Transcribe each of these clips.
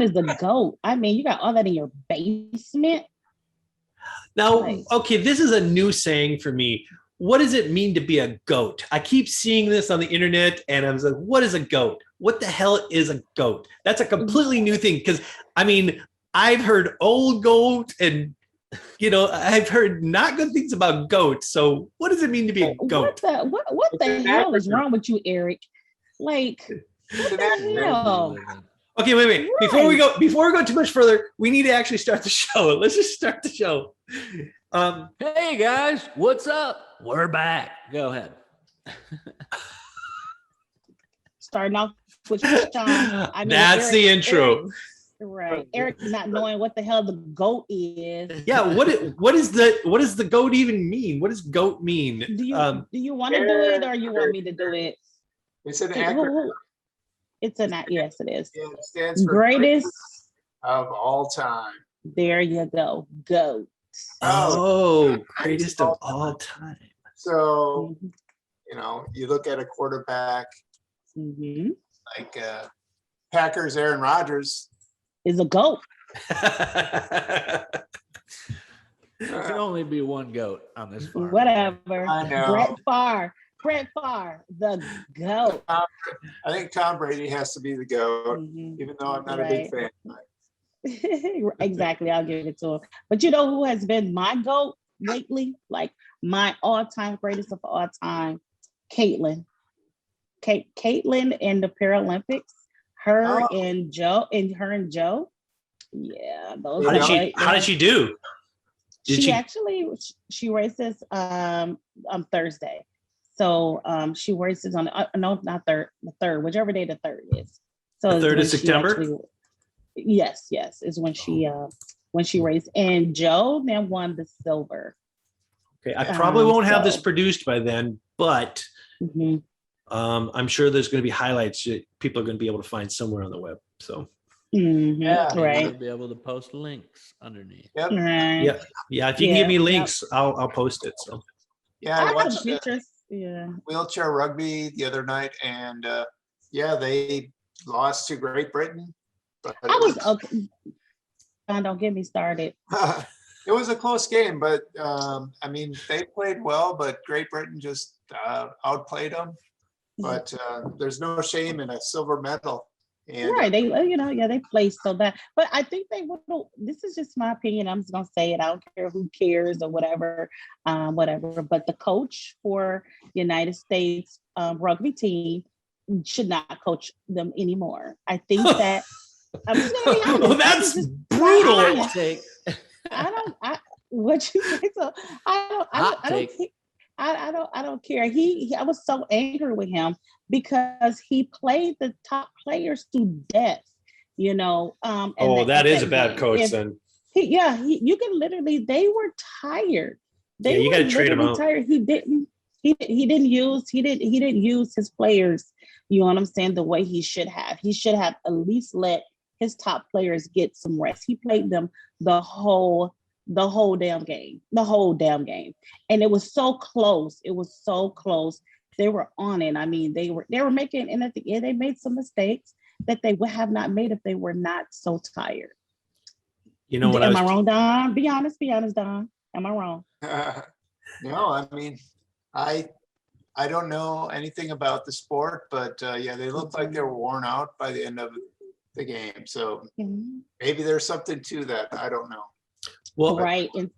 is the GOAT? I mean, you got all that in your basement. Now, okay, this is a new saying for me. What does it mean to be a GOAT? I keep seeing this on the internet and I was like, what is a GOAT? What the hell is a GOAT? That's a completely new thing because, I mean, I've heard old GOAT and, you know, I've heard not good things about GOAT. So what does it mean to be a GOAT? What the hell is wrong with you, Eric? Like, what the hell? Okay, wait. Right. Before we go too much further, we need to actually start the show. Let's just start the show. Hey guys, what's up? We're back. Go ahead. Starting off with Shawn. I mean, that's Eric, the intro. Right. Eric not knowing what the hell the GOAT is. Yeah, what does the GOAT even mean? What does GOAT mean? Do you want to do it or you want me to do it? It's an acronym. Yes, it is. Yeah, it stands for greatest of all time. There you go. GOAT. Oh, greatest of all time. So, you know, you look at a quarterback like Packers Aaron Rodgers is a GOAT. There can only be one GOAT on this farm. Whatever. I know. Brett Favre, the GOAT. I think Tom Brady has to be the GOAT, even though I'm not a big fan. Exactly, I'll give it to him. But you know who has been my GOAT lately? Like my all-time greatest of all time, Caitlin. Caitlin in the Paralympics. Her and Joe. Yeah, those. How did she do? She races on Thursday. So she races on the third, whichever day the third is. So the 3rd of September. Yes, is when she raced, and Joe then won the silver. Okay, I probably won't have this produced by then, but I'm sure there's going to be highlights that people are going to be able to find somewhere on the web. So right, you'll be able to post links underneath. Yep. Right. Yeah. If you can give me links, I'll post it. So I watched pictures. Wheelchair rugby the other night, and they lost to Great Britain. But okay. Don't get me started. It was a close game, but I mean, they played well, but Great Britain just outplayed them. But there's no shame in a silver medal. And, right, they played so bad. But I think they would. This is just my opinion. I'm just gonna say it. I don't care who cares or whatever, whatever. But the coach for United States rugby team should not coach them anymore. I think that. I'm just gonna be honest. Well, that's brutal. What you think? So I don't care. I was so angry with him because he played the top players to death, you know. That is a bad coach then. You can literally. They were tired. You got to trade him out. Tired. He didn't use his players. You know what I'm saying? The way he should have. He should have at least let his top players get some rest. He played them the whole damn game, and it was so close. They were on it. I mean, they were making, and at the end, they made some mistakes that they would have not made if they were not so tired. You know what? Am I wrong, Don? Be honest, Don. Am I wrong? No, I mean, I don't know anything about the sport, but they looked like they were worn out by the end of the game. So maybe there's something to that. I don't know. Well, right, and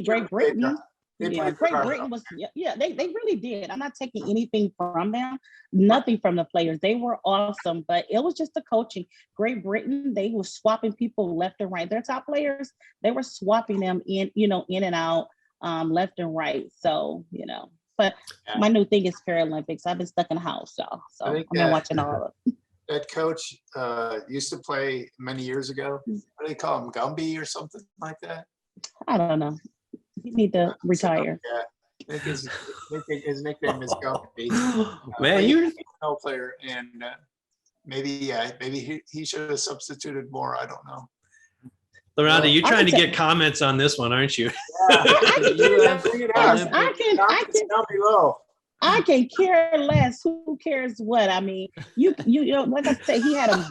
Great Britain. Great Britain was. They really did. I'm not taking anything from them, nothing from the players. They were awesome, but it was just the coaching. Great Britain, they were swapping people left and right. Their top players, they were swapping them in and out, left and right. So but my new thing is Paralympics. I've been stuck in the house, y'all. So I've been watching all of it. That coach used to play many years ago. What do they call him? Gumby or something like that? I don't know. You need to retire. I think his nickname is Gumby. Man, you're a player, and maybe he should have substituted more. I don't know. Laronda, you're trying to get comments on this one, aren't you? I can care less. Who cares what? I mean, you know, like I said, he had a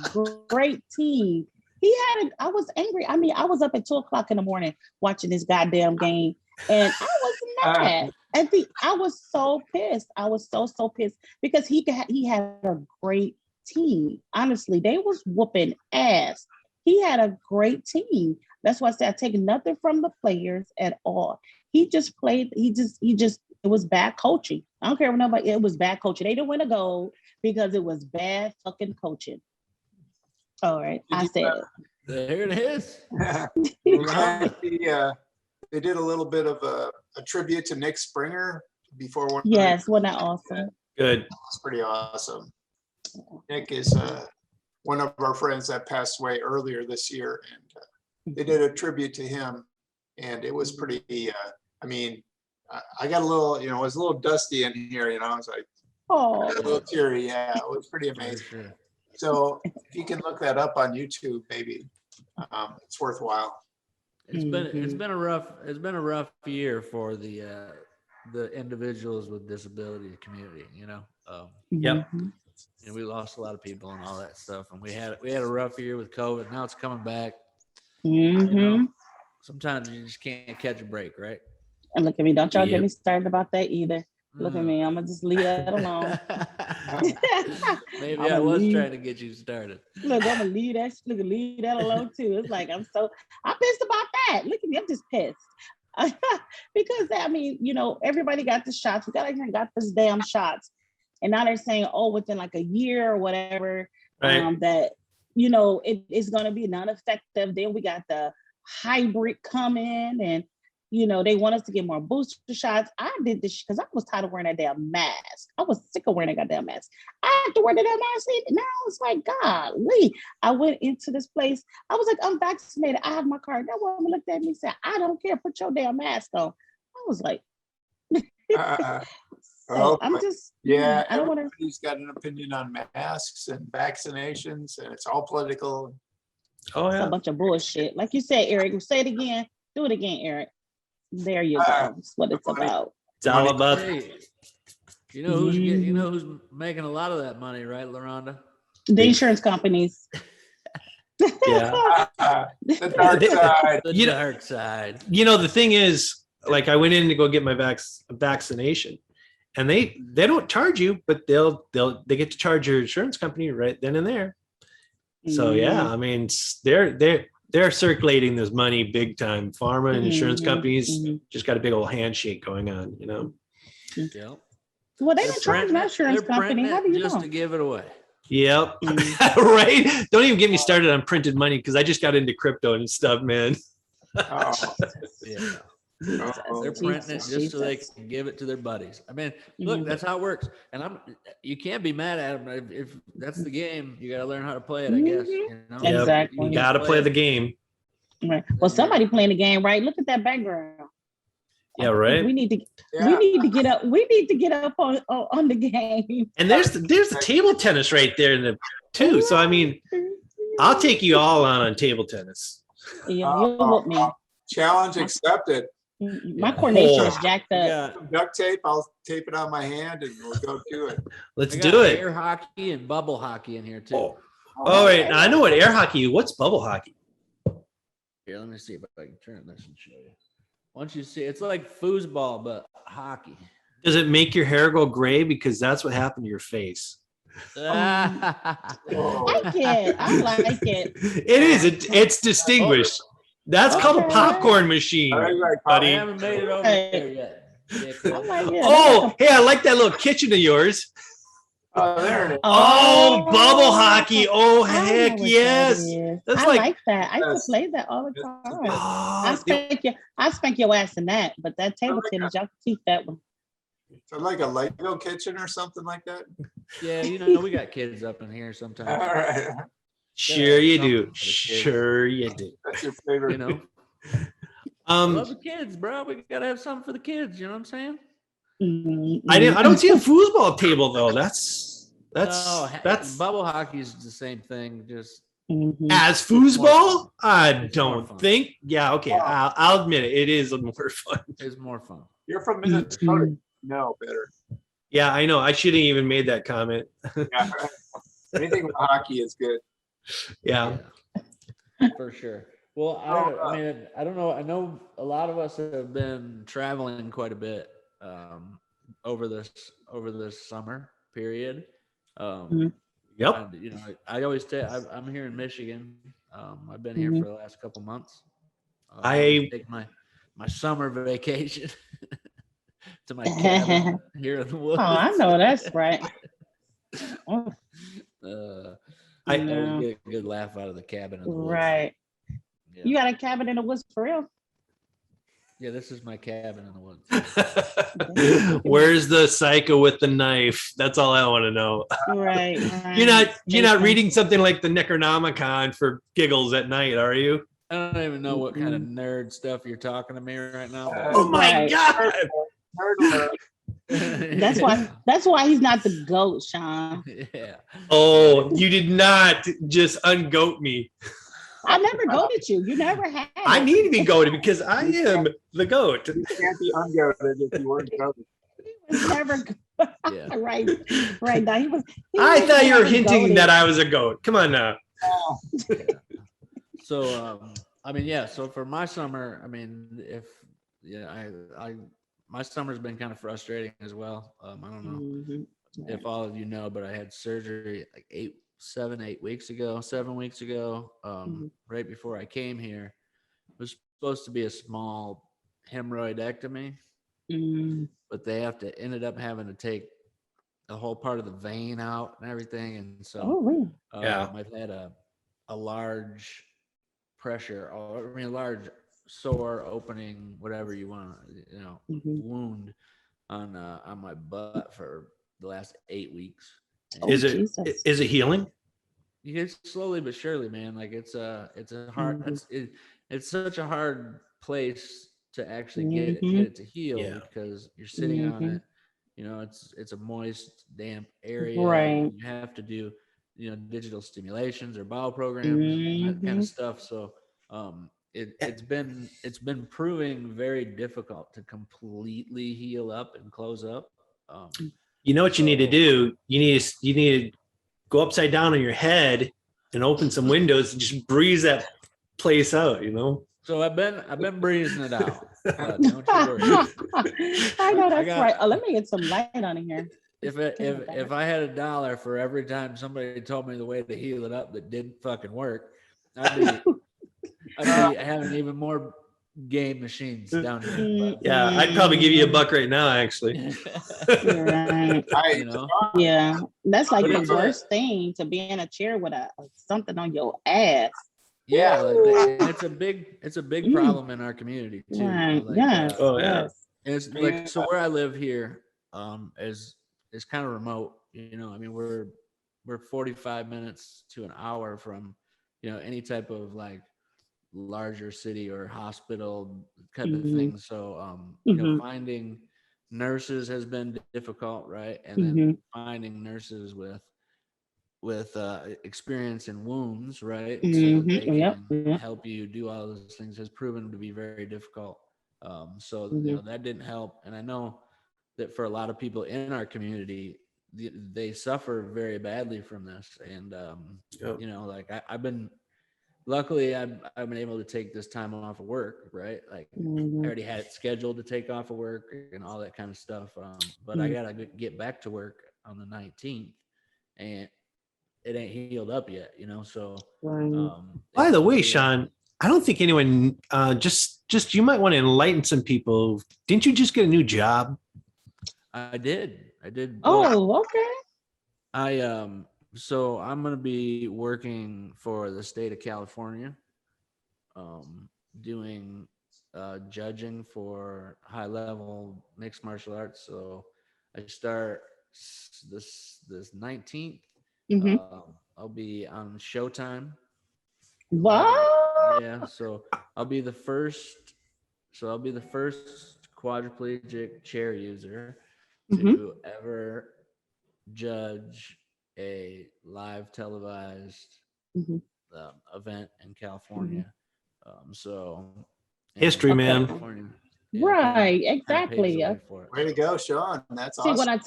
great team. I was angry. I mean, I was up at 2:00 in the morning watching this goddamn game, and I was mad. I was so pissed. I was so pissed because he had a great team. Honestly, they was whooping ass. He had a great team. That's why I said I take nothing from the players at all. He just played. He just. It was bad coaching. I don't care what nobody. It was bad coaching. They didn't win a gold because it was bad fucking coaching. All right, I said it. There it is. They did a little bit of a tribute to Nick Springer before one. Yes, wasn't that awesome? Good. It's pretty awesome. Nick is one of our friends that passed away earlier this year, and they did a tribute to him, and it was pretty. I mean, I got a little, it was a little dusty in here, I was like, oh, a little teary. Yeah, it was pretty amazing. Sure. So if you can look that up on YouTube, maybe it's worthwhile. It's been a rough year for the individuals with disability community, Yep. And we lost a lot of people and all that stuff, and we had a rough year with COVID. Now it's coming back. Sometimes you just can't catch a break, right? And look at me, don't y'all get me started about that either. Look at me, I'm gonna just leave that alone. Maybe I was trying to get you started. Look, I'm gonna leave that alone too. It's like I'm pissed about that. Look at me, I'm just pissed. Because I mean, everybody got the shots. We got this damn shots. And now they're saying, within like a year or whatever, right. That it is gonna be non-effective. Then we got the hybrid coming, and they want us to get more booster shots. I did this because I was tired of wearing that damn mask. I was sick of wearing that goddamn mask. I have to wear that damn mask. Now it's like, golly. I went into this place. I was like, I'm vaccinated. I have my card. That woman looked at me and said, I don't care. Put your damn mask on. I was like, I'm just, I don't want to. Everybody's got an opinion on masks and vaccinations, and it's all political. Oh, yeah. It's a bunch of bullshit. Like you said, Eric, say it again. Do it again, Eric. There you go. That's what it's about. It's all about. Hey, who's making a lot of that money, right, LaRonda? The insurance companies. Yeah. The dark side. The dark side. The thing is, like, I went in to go get my vaccination, and they don't charge you, but they get to charge your insurance company right then and there. So yeah, I mean, they're circulating this money big time. Pharma and insurance companies just got a big old handshake going on, Yep. Well, they don't charge my insurance company. How do you just know? to give it away? Yep. Right. Don't even get me started on printed money, because I just got into crypto and stuff, man. Oh. Yeah. They're printing it just so they can give it to their buddies. I mean, look, that's how it works. And you can't be mad at them. If that's the game, you got to learn how to play it, I guess. Yep. Exactly. You got to play the game. Right. Well, somebody playing the game, right? Look at that background. Yeah, right. We need to get up. We need to get up on the game. And there's the table tennis right there too. So I mean, I'll take you all on table tennis. Yeah, you'll whoop me. Challenge accepted. My coordination is jacked up. Yeah. Some duct tape. I'll tape it on my hand, and we'll go do it. Let's do it. Air hockey and bubble hockey in here too. Oh wait, I know what air hockey is. What's bubble hockey? Here, let me see if I can turn this and show you. Once you see, it's like foosball, but hockey. Does it make your hair go gray? Because that's what happened to your face. I like it. I like it. It is. It's distinguished. That's called a popcorn machine, buddy. I haven't made it over there yet. I like it. Oh, hey, I like that little kitchen of yours. Oh, there it is. Oh, bubble hockey. Oh, I know heck what yes. that is. That's I like that. I Yes. used to play that all the time. Oh, I spank your ass in that, but that table tennis, y'all can keep that one. So like a Lego kitchen or something like that. Yeah, we got kids up in here All sometimes. right, sure you do. Something for the kids. Sure you do. that's your favorite. Love the kids, bro. We gotta have something for the kids. You know what I'm saying? I don't see a foosball table though. That's bubble hockey is the same thing. Just as foosball. I It's more don't fun. think. Yeah, okay. I'll admit it. It is more fun. it's more fun. You're from Minnesota. No, better. Yeah, I know. I shouldn't even made that comment. Yeah. Anything with hockey is good. Yeah. For sure. Well, I don't know. I know a lot of us have been traveling quite a bit over this summer period. Yep. And, you know, I always I'm here in Michigan. I've been here for the last couple months. I take my summer vacation to my cabin here in the woods. Oh, I know that's right. I get a good laugh out of the cabin in the woods. Right. Yeah. You got a cabin in the woods for real? Yeah, this is my cabin in the woods. Where's the psycho with the knife? That's all I want to know. Right. You're not reading something like the Necronomicon for giggles at night, are you? I don't even know what kind of nerd stuff you're talking to me right now. Oh my God. That's why he's not the goat, Shawn. Yeah. Oh, you did not just ungoat me. I never goated you. You never had. I need to be goated because I am the goat. You can't be ungoated if you weren't goated. He was never. Yeah. Right now he was. I thought you were hinting that I was a goat. Come on now. Yeah. So, I mean, yeah. So for my summer, I mean, my summer's been kind of frustrating as well. I don't know if all of you know, but I had surgery like 7 weeks ago, right before I came here. It was supposed to be a small hemorrhoidectomy, but they ended up having to take the whole part of the vein out and everything. And so I've had a large pressure, or a large sore opening, whatever you want, wound on my butt for the last 8 weeks. Is it healing? It's slowly but surely, man. Like it's a hard. It's such a hard place to actually get it to heal because you're sitting on it. You know, it's a moist, damp area. Right. You have to do, digital stimulations or bowel programs, that kind of stuff. So, it's been proving very difficult to completely heal up and close up. You know what you need to do? You need to go upside down on your head and open some windows and just breeze that place out, So I've been breezing it out. Don't you worry. I know that's right. Oh, let me get some light on here. If I had $1 for every time somebody told me the way to heal it up that didn't fucking work, I'd be having even more game machines down here. Yeah, I'd probably give you $1 right now, actually. Right. Yeah, that's like the worst thing, to be in a chair with something on your ass. Yeah, it's a big problem in our community too. Right. Yeah. It's like, so where I live here is kind of remote. I mean, we're 45 minutes to an hour from any type of like larger city or hospital type of thing. So finding nurses has been difficult, right? And then finding nurses with experience in wounds, right? So that they can help you do all those things has proven to be very difficult. So that didn't help. And I know that for a lot of people in our community, they suffer very badly from this. And like I've been able to take this time off of work, right? Like I already had it scheduled to take off of work and all that kind of stuff. But I gotta get back to work on the 19th, and it ain't healed up yet, so by the way, Shawn, I don't think anyone just you might want to enlighten some people. Didn't you just get a new job? I did. Oh, okay. So I'm going to be working for the state of California, doing judging for high level mixed martial arts. So I start this 19th. I'll be on Showtime. Wow. Yeah. So I'll be the first quadriplegic chair user to ever judge a live televised event in California. History, man. Yeah, right, exactly. Way to go, Shawn. That's awesome. See what I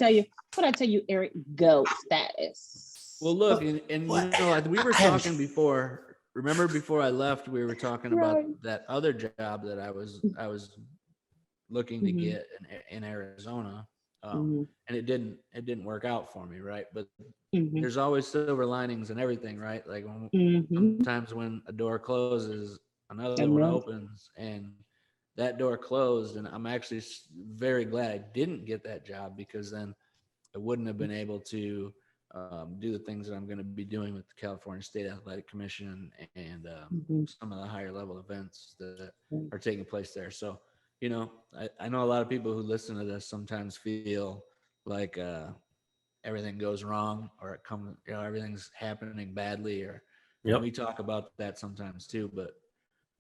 tell you, Eric, GOAT status. Well, look, and we were talking before remember before I left, we were talking Right. about that other job that I was looking to get in Arizona, and it didn't work out for me, right? But there's always silver linings and everything, right? Like sometimes when a door closes, another one opens, and that door closed, and I'm actually very glad I didn't get that job, because then I wouldn't have been able to do the things that I'm going to be doing with the California State Athletic Commission and some of the higher level events that are taking place there. So, you know, I know a lot of people who listen to this sometimes feel like everything goes wrong, or it comes, you know, everything's happening badly, or we talk about that sometimes too. But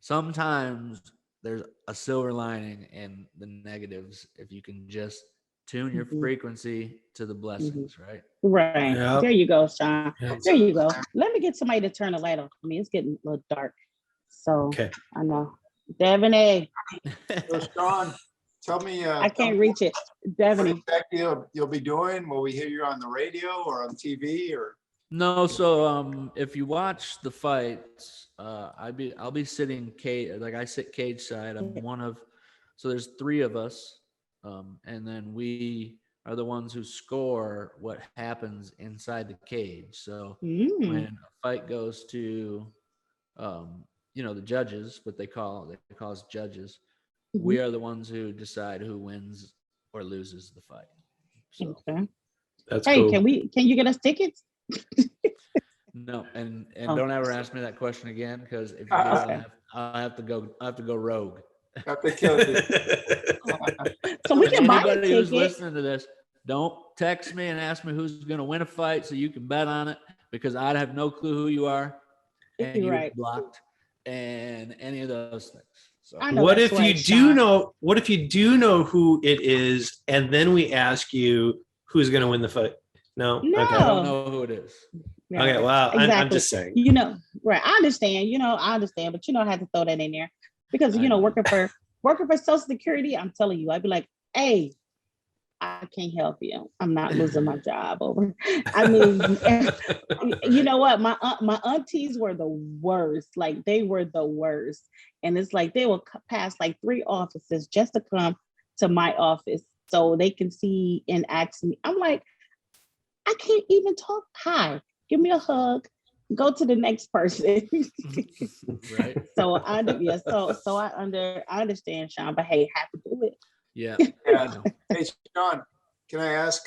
sometimes there's a silver lining in the negatives if you can just tune your frequency to the blessings, right? Right. Yep. There you go, Shawn. Yep. There you go. Let me get somebody to turn the light on for me. It's getting a little dark. So Okay. I know. Devin A. So Shawn, tell me. I can't reach it. Devin A. What exactly you'll be doing? Will we hear you on the radio or on TV or? No, so if you watch the fights, I'll be sitting cage, like I sit cage side. I'm one of, so there's 3 of us, and then we are the ones who score what happens inside the cage. So when a fight goes to, you know, the judges, what they call us judges, we are the ones who decide who wins or loses the fight. So. Okay. That's hey, cool. can you get us tickets? No, and don't ever ask me that question again, because if you do, I'll have to go rogue. Have to kill you. So we can buy a Anybody who's ticket. listening to this, don't text me and ask me who's going to win a fight so you can bet on it, because I'd have no clue who you are, and you're Right. blocked, and any of those things. So I know What that's if right, you do Shawn. know? What if you do know who it is, and then we ask you who's going to win the fight? No. No. Okay. I don't know who it is. Yeah, Okay. Well, exactly. I'm just saying. You know, right. I understand, but I had to throw that in there because, I know. working for Social Security, I'm telling you, I'd be like, hey, I can't help you. I'm not losing my job over. I mean, you know what? My aunties were the worst. Like, they were the worst. And it's like they will pass like 3 offices just to come to my office so they can see and ask me. I'm like, I can't even talk. Hi, give me a hug. Go to the next person. Right. So I understand, Shawn, but hey, have to do it. Yeah. Yeah. Hey, Shawn, can I ask,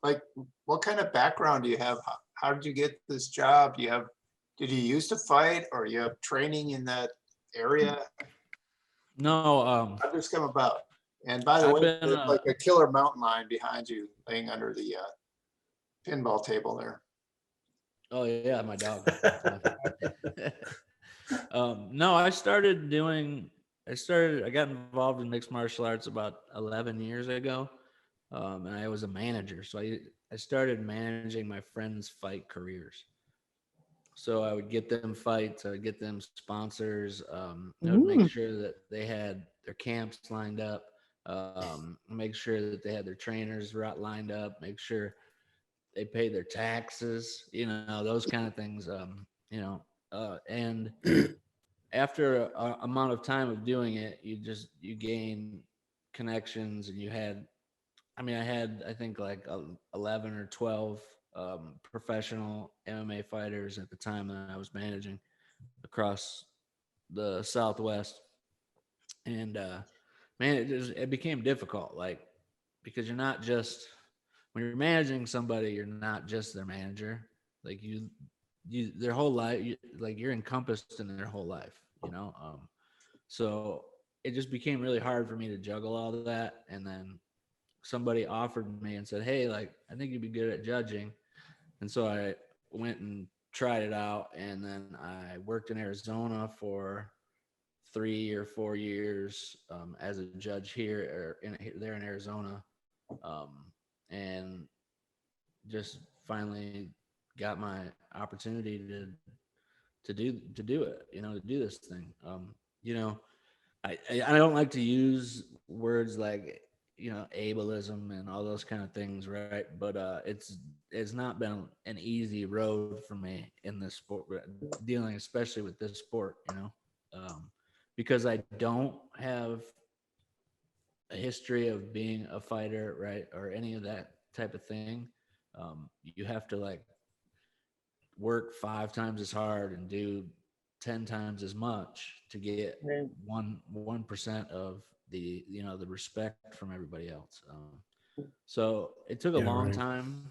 like, what kind of background do you have? How did you get this job? Did you used to fight, or you have training in that area? No. How did this come about? And by the way, there's like a killer mountain lion behind you laying under the pinball table there. Oh yeah, my dog. No, I got involved in mixed martial arts about 11 years ago. And I was a manager. So I started managing my friends' fight careers. So I would get them fights, I would get them sponsors, I would make sure that they had their camps lined up, make sure that they had their trainers lined up, make sure they paid their taxes, those kind of things, and after a amount of time of doing it, you gain connections, and I think like 11 or 12 professional MMA fighters at the time that I was managing across the Southwest. And man, it became difficult, like, because when you're managing somebody, you're not just their manager. Like their whole life, you're encompassed in their whole life, so it just became really hard for me to juggle all of that. And then somebody offered me and said, hey, like, I think you'd be good at judging. And so I went and tried it out. And then I worked in Arizona for 3 or 4 years as a judge there in Arizona. And just finally got my opportunity to do it, to do this thing. I don't like to use words like ableism and all those kind of things, right? But it's not been an easy road for me in this sport, dealing especially with this sport, because I don't have a history of being a fighter, right, or any of that type of thing. You have to like work 5 times as hard and do 10 times as much to get 1% of the the respect from everybody else. So it took a long time.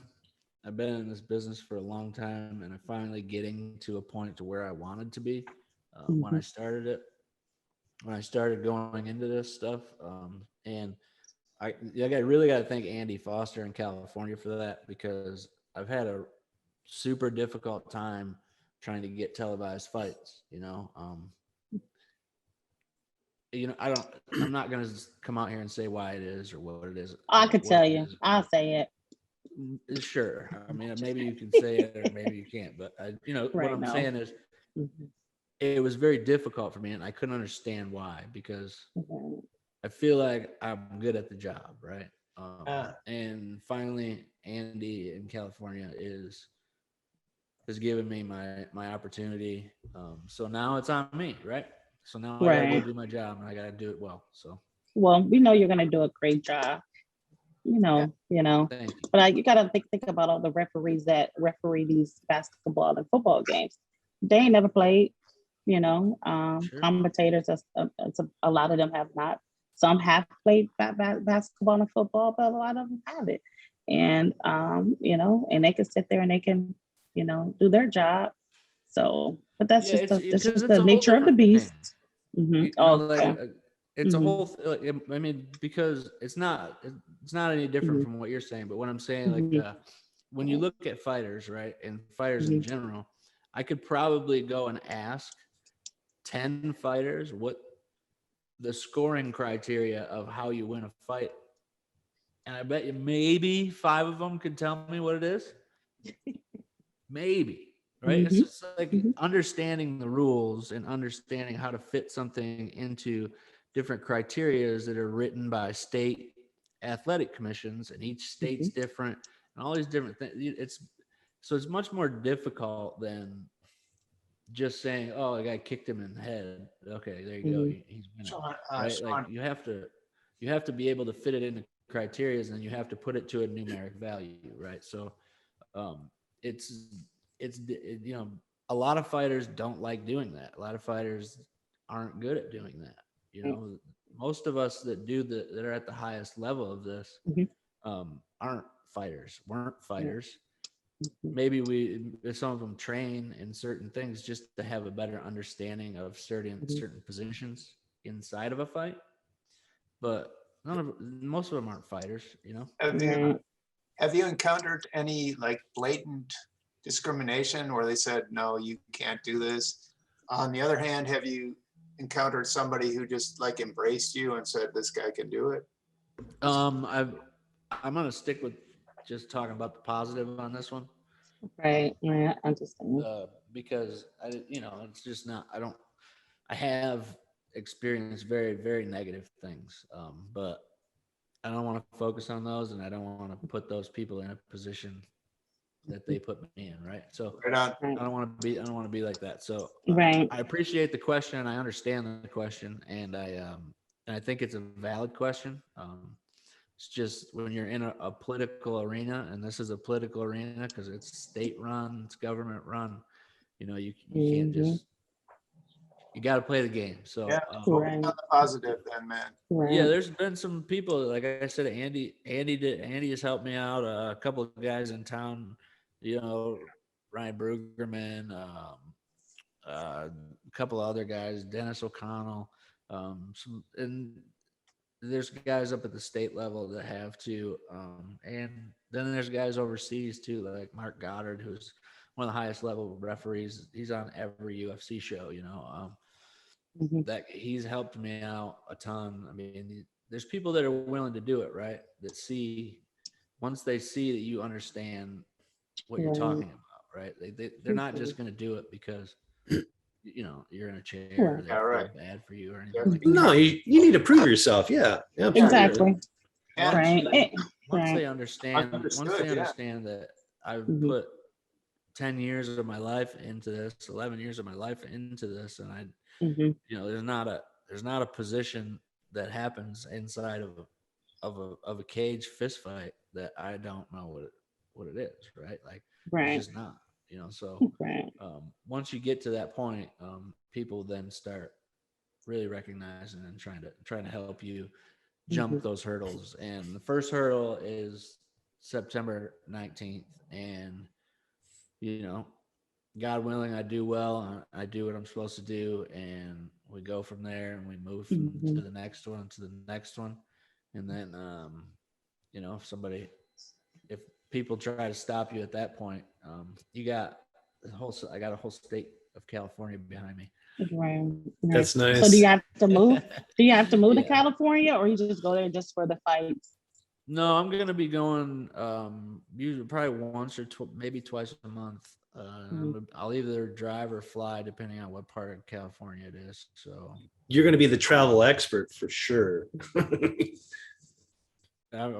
I've been in this business for a long time, and I'm finally getting to a point to where I wanted to be when I started it. When I started going into this stuff, and I really got to thank Andy Foster in California for that, because I've had a super difficult time trying to get televised fights. I'm not going to come out here and say why it is or what it is. I could tell you. I'll say it. Sure. I mean, maybe you can say it or maybe you can't, but what I'm saying is it was very difficult for me, and I couldn't understand why, because I feel like I'm good at the job, right? And finally, Andy in California has given me my opportunity. So now it's on me, right? So now I gotta go do my job, and I gotta do it well. So we know you're gonna do a great job. But you gotta think about all the referees that referee these basketball and football games. They ain't never played. Commentators, a lot of them have not. Some have played basketball and football, but a lot of them haven't. And and they can sit there and they can, do their job. So, but that's just the nature of the beast. It's a whole. I mean, because it's not any different from what you're saying. But what I'm saying, when you look at fighters, right, and fighters in general, I could probably go and ask 10 fighters what the scoring criteria of how you win a fight, and I bet you maybe 5 of them could tell me what it is. Maybe, right? It's just like understanding the rules and understanding how to fit something into different criterias that are written by state athletic commissions, and each state's different, and all these different things. It's much more difficult than just saying, "Oh, the guy kicked him in the head." Okay, there you go. He's winning, right? Like you have to be able to fit it into criteria, and then you have to put it to a numeric value, right? So, it's a lot of fighters don't like doing that. A lot of fighters aren't good at doing that. Most of us that are at the highest level of this weren't fighters. Maybe some of them train in certain things just to have a better understanding of certain positions inside of a fight, but most of them aren't fighters. Have you encountered any like blatant discrimination where they said, no, you can't do this? On the other hand, have you encountered somebody who just like embraced you and said, this guy can do it? I'm going to stick with just talking about the positive on this one. Right. Yeah, I understand. Because it's just not, I have experienced very, very negative things. But I don't want to focus on those, and I don't want to put those people in a position that they put me in. Right. So I don't want to be like that. So I appreciate the question, and I understand the question, and I think it's a valid question. It's just when you're in a political arena, and this is a political arena because it's state run, it's government run, you can't just, you got to play the game. So on the positive then, man. Yeah, there's been some people, like I said, Andy has helped me out. A couple of guys in town, Ryan Brueggerman, a couple of other guys, Dennis O'Connell, and there's guys up at the state level that have to, and then there's guys overseas too, like Mark Goddard, who's one of the highest level referees. He's on every UFC show, that he's helped me out a ton. I mean, there's people that are willing to do it, right? That once they see that you understand what you're talking about, right? They're not just going to do it because you're in a chair or they feel bad for you or anything like that. No, you need to prove yourself. Yeah, exactly. Once they understand yeah. that I've Mhm. put 10 years of my life into this, 11 years of my life into this, and Mhm. there's not a position that happens inside of a cage fist fight that I don't know what it is, right? Like it's Right. just not, so Right. once you get to that point, people then start really recognizing and trying to help you jump Mhm. those hurdles. And the first hurdle is September 19th. And, God willing, I do well. I do what I'm supposed to do. And we go from there and we move to Mhm. the next one, to the next one. And then, if people try to stop you at that point, I got a whole state of California behind me. Right. Right. That's So do you nice. have to move? Do you have to move to Yeah. California, or you just go there just for the fights? No, I'm gonna be going usually probably once or maybe twice a month. I'll either drive or fly depending on what part of California it is. So You're going to be the travel expert for sure. I've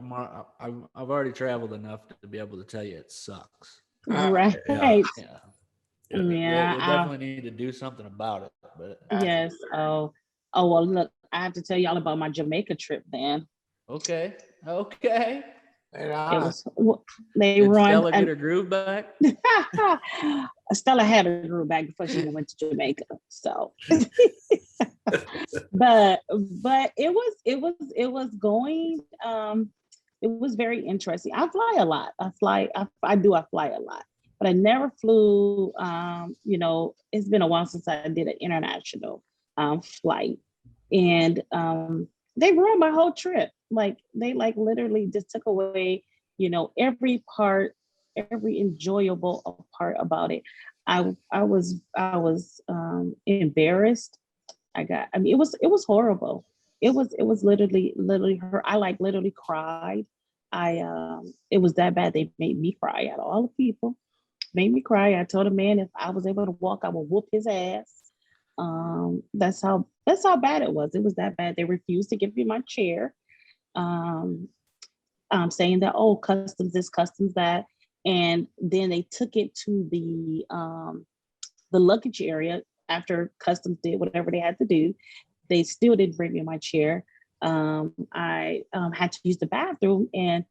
already traveled enough to be able to tell you it sucks. Right. Yeah. Yeah, Yeah. we'll definitely need to do something about it. But Yes. Oh well. Look, I have to tell y'all about my Jamaica trip. Then okay. it was they Did run. Stella get her groove back? Stella had her group back before she even went to Jamaica. So, but it was going. It was very interesting. I fly a lot. I fly a lot, but I never flew. It's been a while since I did an international flight, and they ruined my whole trip. Like they literally just took away, every enjoyable part about it. I was embarrassed. It was horrible. It was literally her. I literally cried. It was that bad. They made me cry out of all the people. Made me cry. I told a man if I was able to walk, I would whoop his ass. That's how bad it was. It was that bad. They refused to give me my chair. Um, saying that, oh, customs this, customs that, and then they took it to the luggage area after customs did whatever they had to do. They still didn't bring me my chair. I had to use the bathroom, and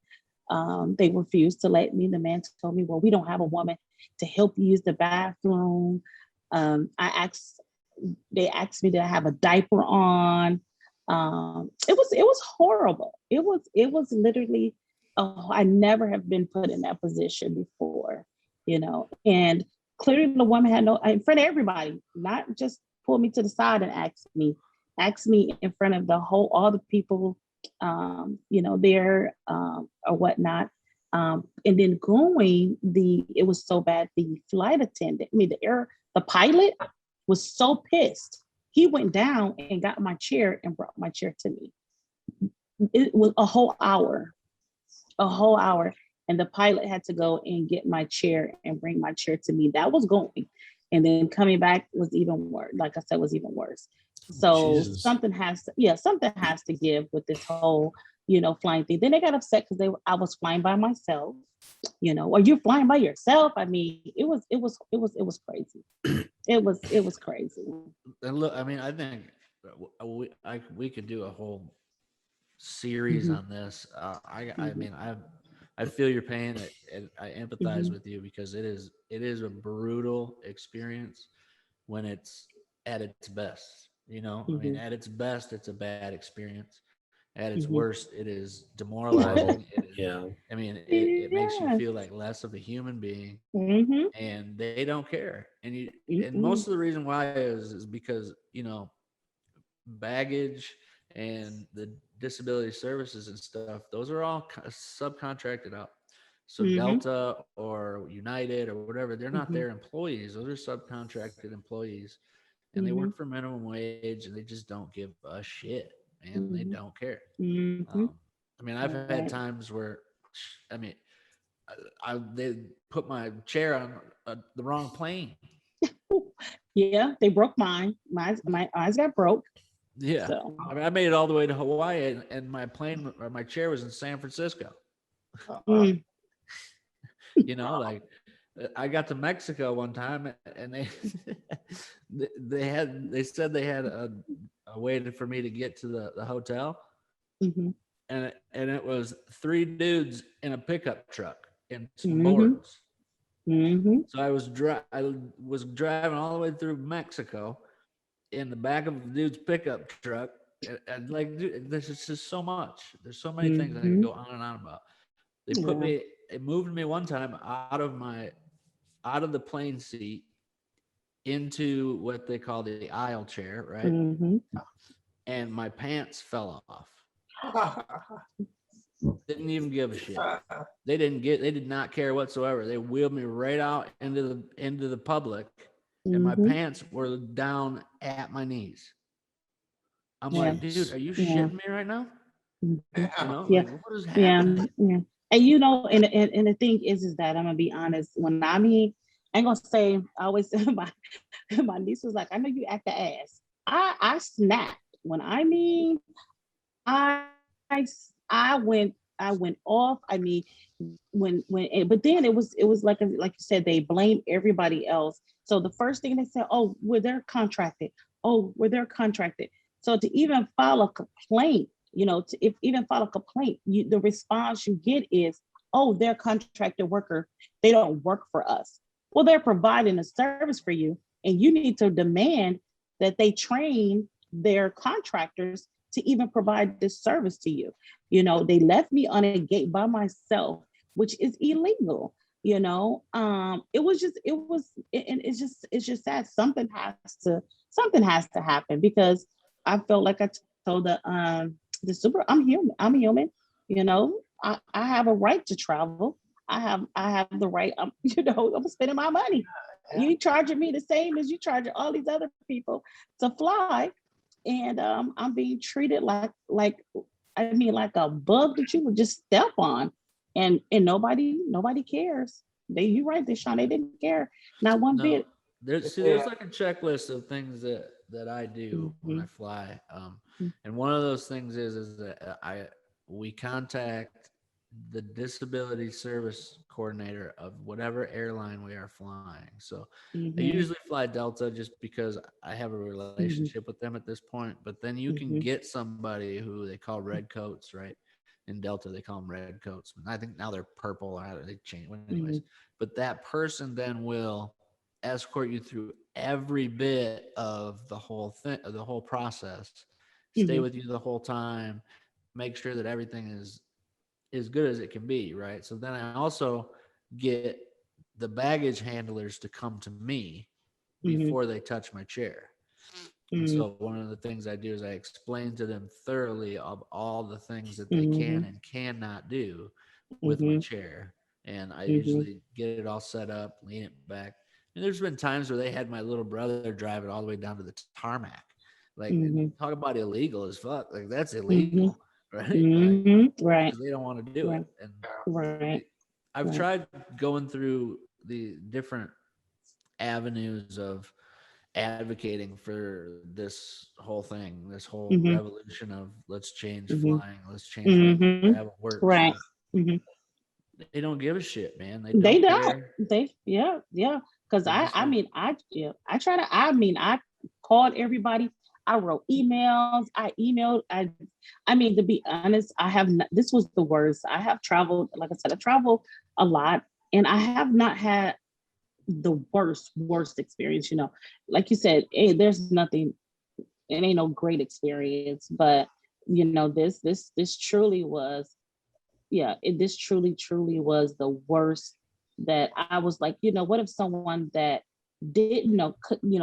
they refused to let me. The man told me, well, we don't have a woman to help you use the bathroom. They asked me to have a diaper on. It was horrible. It was literally, oh, I never have been put in that position before, and clearly the woman had no, in front of everybody, not just pull me to the side and ask me in front of all the people, there, or whatnot. And then it was so bad. The flight attendant, the pilot was so pissed. He went down and got my chair and brought my chair to me. It was a whole hour. And the pilot had to go and get my chair and bring my chair to me. That was going. And then coming back was even worse. Like I said, was even worse. So Jesus. something has to give with this whole, flying thing. Then they got upset because I was flying by myself, or you're flying by yourself. I mean, it was crazy. It was crazy. And look, I mean, I think we could do a whole series on this. I mean, I feel your pain, and I empathize with you, because it is a brutal experience when it's at its best. I mean, at its best, it's a bad experience. At its worst, it is demoralizing. Yeah. I mean, it makes you feel like less of a human being, and they don't care. And most of the reason why is because baggage and the disability services and stuff, those are all subcontracted out. So Delta or United or whatever, they're not their employees. Those are subcontracted employees, and they work for minimum wage, and they just don't give a shit, and they don't care. I mean, I've had times where, I mean, they put my chair on the wrong plane. Yeah, they broke mine. My eyes got broke. Yeah. So. I mean, I made it all the way to Hawaii, and my plane or my chair was in San Francisco. Mm. You know, like I got to Mexico one time, and they they said they had a way for me to get to the hotel, Mm-hmm. and it was 3 dudes in a pickup truck and some Mm-hmm. boards. Mm-hmm. So I was driving all the way through Mexico in the back of the dude's pickup truck, and like, dude, there's just so much. There's so many things I can go on and on about. It moved me one time out of the plane seat into what they call the aisle chair, right? Mm-hmm. And my pants fell off. Didn't even give a shit. They did not care whatsoever. They wheeled me right out into the public, and my pants were down at my knees. I'm like, dude, are you shitting me right now? You know, like, what is happening? Yeah. And you know, and the thing is that I'm gonna be honest. When I mean, I ain't gonna say. I always my niece was like, "I know you act the ass." I snapped. When I mean, I went off. I mean, but then it was like you said, they blame everybody else. So the first thing they said, "Oh, they're contracted. Oh, they're contracted." So to even file a complaint, if even file a complaint, the response you get is, "Oh, they're contracted worker. They don't work for us." Well, they're providing a service for you, and you need to demand that they train their contractors to even provide this service to you. They left me on a gate by myself, which is illegal. It's just sad. Something has to happen, because I felt like I told the super, I'm human. I'm human. I have a right to travel. I have the right. I'm spending my money. You charging me the same as you charging all these other people to fly, and I'm being treated like a bug that you would just step on, and nobody cares. You're right, Shawn, they didn't care, not one bit. There's like a checklist of things that I do when I fly, and one of those things is that we contact the disability service coordinator of whatever airline we are flying. So I usually fly Delta just because I have a relationship with them at this point. But then you can get somebody who they call red coats, right? In Delta, they call them red coats. I think now they're purple. They change. Anyways, but that person then will escort you through every bit of the whole thing, of the whole process, stay with you the whole time, make sure that everything is as good as it can be, right? So then I also get the baggage handlers to come to me before they touch my chair. And so one of the things I do is I explain to them thoroughly of all the things that they can and cannot do with my chair. And I usually get it all set up, lean it back. And there's been times where they had my little brother drive it all the way down to the tarmac. Like, talk about illegal as fuck. Like, that's illegal. Right? Right. Because they don't want to do it. And Right. I've tried going through the different avenues of advocating for this whole thing, this whole revolution of let's change flying, let's change how it works. Right. They don't give a shit, man. They don't care. Because I called everybody. I wrote emails. I emailed. To be honest, I have not, this was the worst. I have traveled, like I said, I traveled a lot, and I have not had the worst experience. Like you said, there's nothing, it ain't no great experience, but this truly was, this truly was the worst. That I was like, what if someone that didn't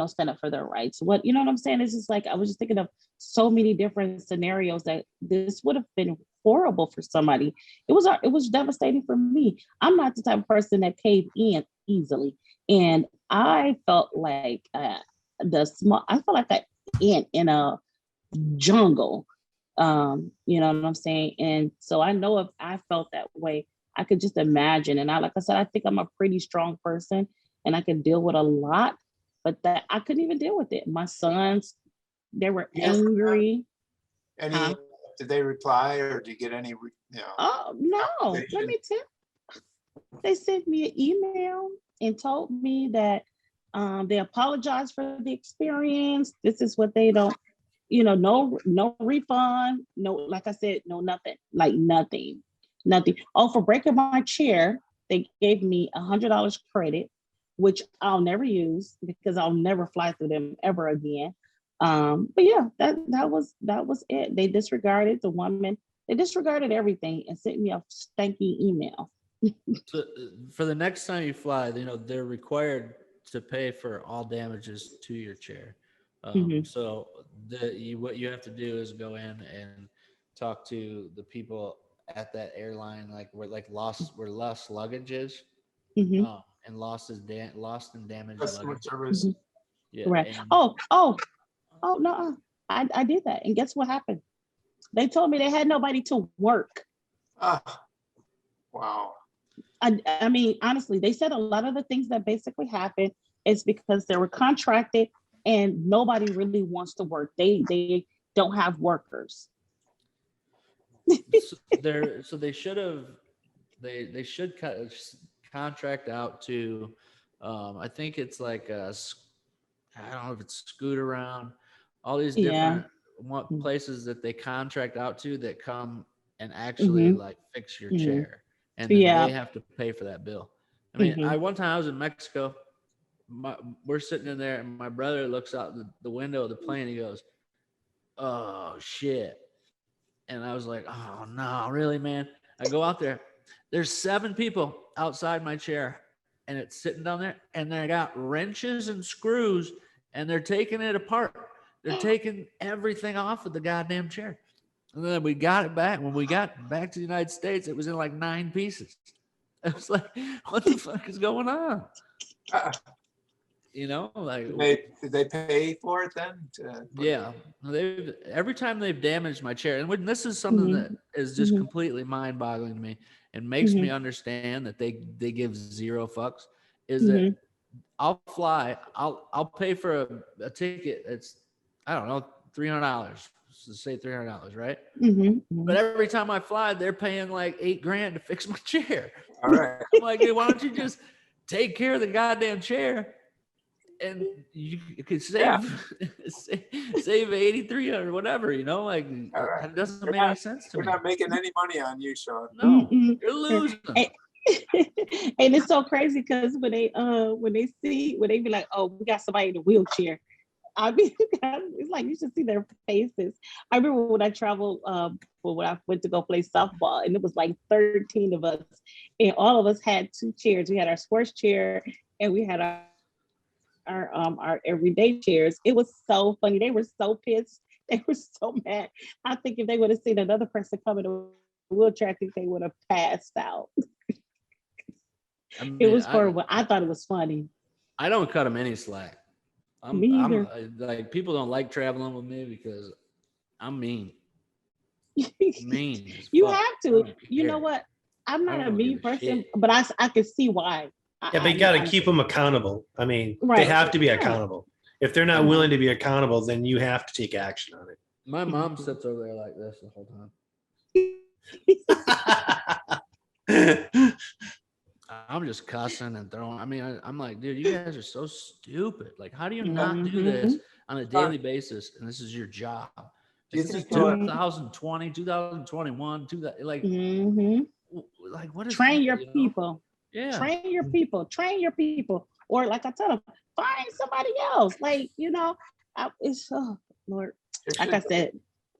stand up for their rights? What I'm saying? It's just like, I was just thinking of so many different scenarios that this would have been horrible for somebody. It was devastating for me. I'm not the type of person that caved in easily, and I felt like I felt like an ant in a jungle. You know what I'm saying? And so I know if I felt that way, I could just imagine. And like I said, I think I'm a pretty strong person, and I can deal with a lot, but that I couldn't even deal with it. My sons They were angry. Any? Did they reply, or did you get any? Oh no! Let me tell. They sent me an email and told me that they apologized for the experience. This is what they don't, no refund, no, like I said, no nothing, like nothing. Oh, for breaking my chair, they gave me $100 credit, which I'll never use because I'll never fly through them ever again. But yeah, that was it. They disregarded the woman. They disregarded everything and sent me a stanky email. So for the next time you fly, they're required to pay for all damages to your chair. So what you have to do is go in and talk to the people at that airline, like where lost luggage is, and lost and damaged Customer luggage. service. Yeah. Right. Oh no, I did that, and guess what happened? They told me they had nobody to work. Wow. I mean, honestly, they said a lot of the things that basically happened is because they were contracted and nobody really wants to work. They don't have workers. So they should contract out to, I think it's like I don't know if it's Scoot Around, all these different places that they contract out to that come and actually like fix your chair. And then they have to pay for that bill. I mean, one time I was in Mexico, we're sitting in there and my brother looks out the window of the plane. He goes, "Oh shit." And I was like, "Oh no, really, man?" I go out there. There's 7 people outside my chair and it's sitting down there and they got wrenches and screws and they're taking it apart. They're taking everything off of the goddamn chair. And then we got it back. When we got back to the United States, it was in like 9 pieces. I was like, what the fuck is going on? Like, did they pay for it then? Yeah. Every time they've damaged my chair, and when this is something that is just completely mind-boggling to me and makes me understand that they give zero fucks, is that I'll fly, I'll pay for a ticket. It's, I don't know, $300. To say $300, right? But every time I fly, they're paying like $8,000 to fix my chair. All right. I'm like, dude, why don't you just take care of the goddamn chair, and you could save $83 or whatever, like right. It doesn't make any sense to me. We're not making any money on you, Shawn. No, you're losing. And it's so crazy because when they be like, "Oh, we got somebody in a wheelchair," I mean, it's like you should see their faces. I remember when I traveled when I went to go play softball, and it was like 13 of us, and all of us had 2 chairs. We had our sports chair, and we had our everyday chairs. It was so funny. They were so pissed. They were so mad. I think if they would have seen another person come in a wheelchair, I think they would have passed out. I mean, it was horrible. I thought it was funny. I don't cut them any slack. I'm like, people don't like traveling with me because I'm mean. Mean. You have to. You know what? I'm not a mean person, but I can see why. Yeah, but you got to keep them accountable. I mean, they have to be accountable. If they're not willing to be accountable, then you have to take action on it. My mom sits over there like this the whole time. I'm just cussing and throwing. I mean, I'm like, dude, you guys are so stupid. Like, how do you not do this on a daily basis? And this is your job. This is 2020, 2021, like what is train your people? Yeah, train your people. Or like I tell them, find somebody else. Like, it's Lord. Like I said,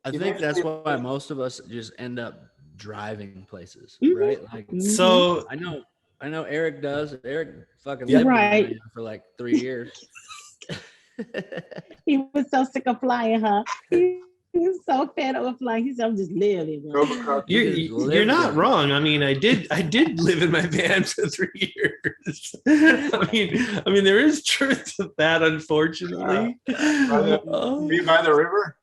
I think that's why most of us just end up driving places, right? Like, so I know Eric does. Eric fucking lived in for like 3 years. He was so sick of flying, huh? He was so fed up with flying. He said, "I'm just living." You're not wrong. I mean, I did live in my van for 3 years. I mean, there is truth to that, unfortunately. Were you by the river?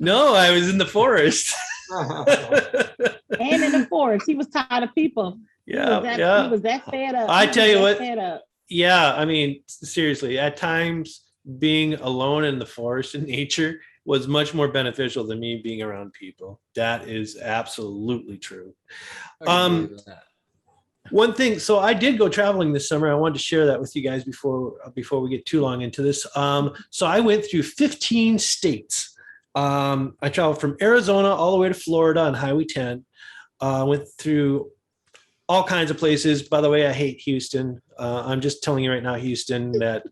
No, I was in the forest. And in the forest, he was tired of people. He was that fed up. I tell you what. Yeah, I mean, seriously, at times being alone in the forest in nature was much more beneficial than me being around people. That is absolutely true. One thing, so I did go traveling this summer. I wanted to share that with you guys before we get too long into this. So I went through 15 states. I traveled from Arizona all the way to Florida on Highway 10. Went through all kinds of places. By the way, I hate Houston. I'm just telling you right now, Houston, that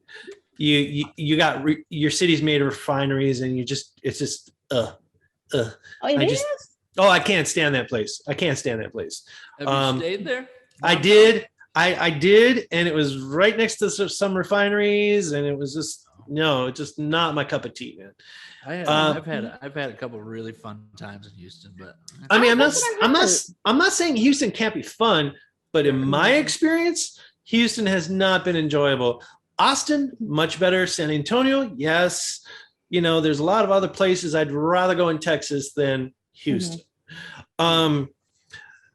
you got your city's made of refineries, and it's just Oh, it is? Oh, I can't stand that place. I can't stand that place. Have you stayed there? I did. I did, and it was right next to some refineries, and it was just just not my cup of tea, man. I've had a couple of really fun times in Houston, but I mean, I'm not saying Houston can't be fun, but in my experience, Houston has not been enjoyable. Austin, much better. San Antonio, yes. There's a lot of other places I'd rather go in Texas than Houston.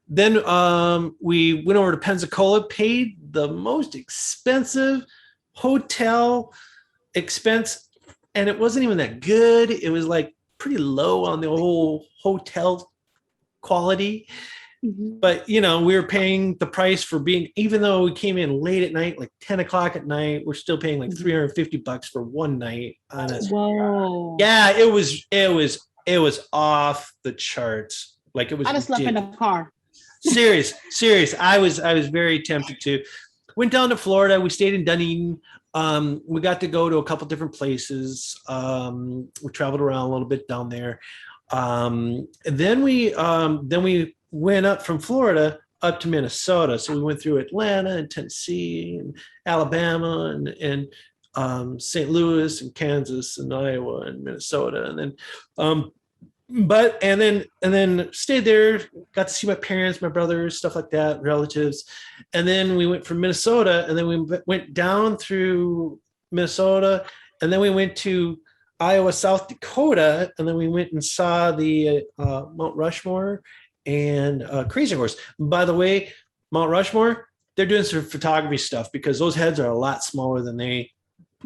Then we went over to Pensacola, paid the most expensive hotel expense, and it wasn't even that good. It was like pretty low on the whole hotel quality. But, we were paying the price for being, even though we came in late at night, like 10 o'clock at night, we're still paying like $350 for one night. Whoa. Yeah, it was off the charts. Like it was. I just slept in the car. Serious. I was very tempted to. Went down to Florida. We stayed in Dunedin. We got to go to a couple different places. We traveled around a little bit down there. And then we went up from Florida up to Minnesota. So we went through Atlanta and Tennessee and Alabama and St. Louis and Kansas and Iowa and Minnesota. And then and then stayed there, got to see my parents, my brothers, stuff like that, relatives. And then we went from Minnesota, and then we went down through Minnesota, and then we went to Iowa, South Dakota, and then we went and saw the Mount Rushmore and Crazy Horse. By the way, Mount Rushmore, they're doing some photography stuff because those heads are a lot smaller than they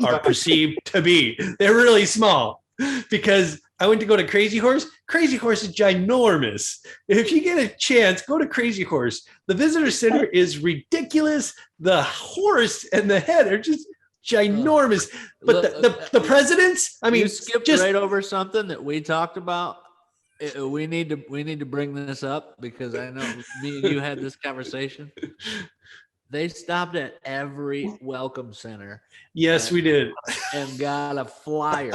are perceived to be. They're really small. Because I went to go to Crazy Horse. Crazy Horse is ginormous. If you get a chance, go to Crazy Horse. The visitor center is ridiculous. The horse and the head are just ginormous. But the presidents, I mean, you skipped right over something that we talked about. We need to bring this up because I know me and you had this conversation. They stopped at every welcome center. Yes, we did. And got a flyer.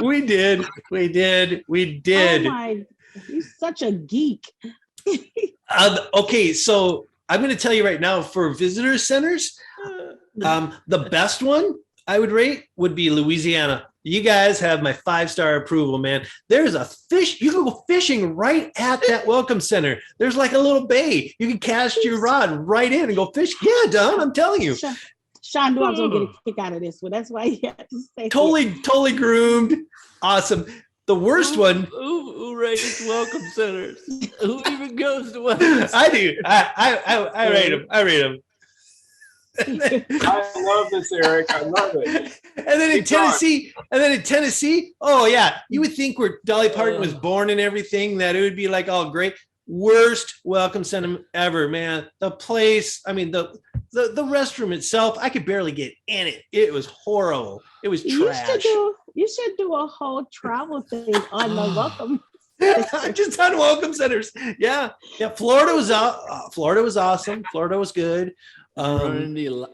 We did. Oh my, you're such a geek. Okay, so I'm going to tell you right now, for visitor centers, the best one I would rate would be Louisiana. You guys have my 5-star approval, man. There's a fish. You can go fishing right at that welcome center. There's like a little bay. You can cast your rod right in and go fish. Yeah, Don, I'm telling you. Shawn knew I was going to get a kick out of this one. That's why he had to say totally groomed. Awesome. The worst one. Who rates welcome centers? Who even goes to welcome centers? I do. I rate them. I rate them. I love this, Eric. I love it. And then in Tennessee, oh yeah, you would think where Dolly Parton was born and everything, that it would be like all great. Worst welcome center ever, man. The place, I mean, the restroom itself, I could barely get in it. It was horrible. It was trash. You should do a whole travel thing on the welcome. Just on welcome centers. Yeah. Florida was awesome. Florida was good. Into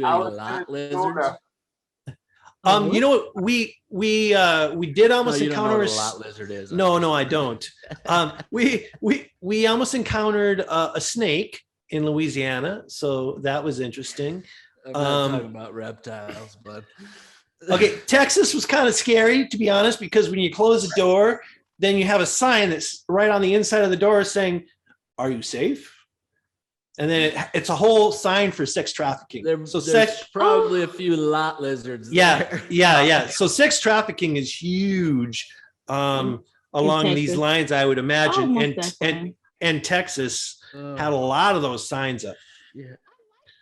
a lot lizards. You know what, we did almost encounter a lot lizard is. No, I don't. We almost encountered a snake in Louisiana, so that was interesting. I'm not talking about reptiles, but okay, Texas was kind of scary, to be honest, because when you close the door, then you have a sign that's right on the inside of the door saying, "Are you safe?" And then it's a whole sign for sex trafficking. There's probably a few lot lizards. Yeah. So sex trafficking is huge along these lines, I would imagine. And Texas had a lot of those signs up. Yeah.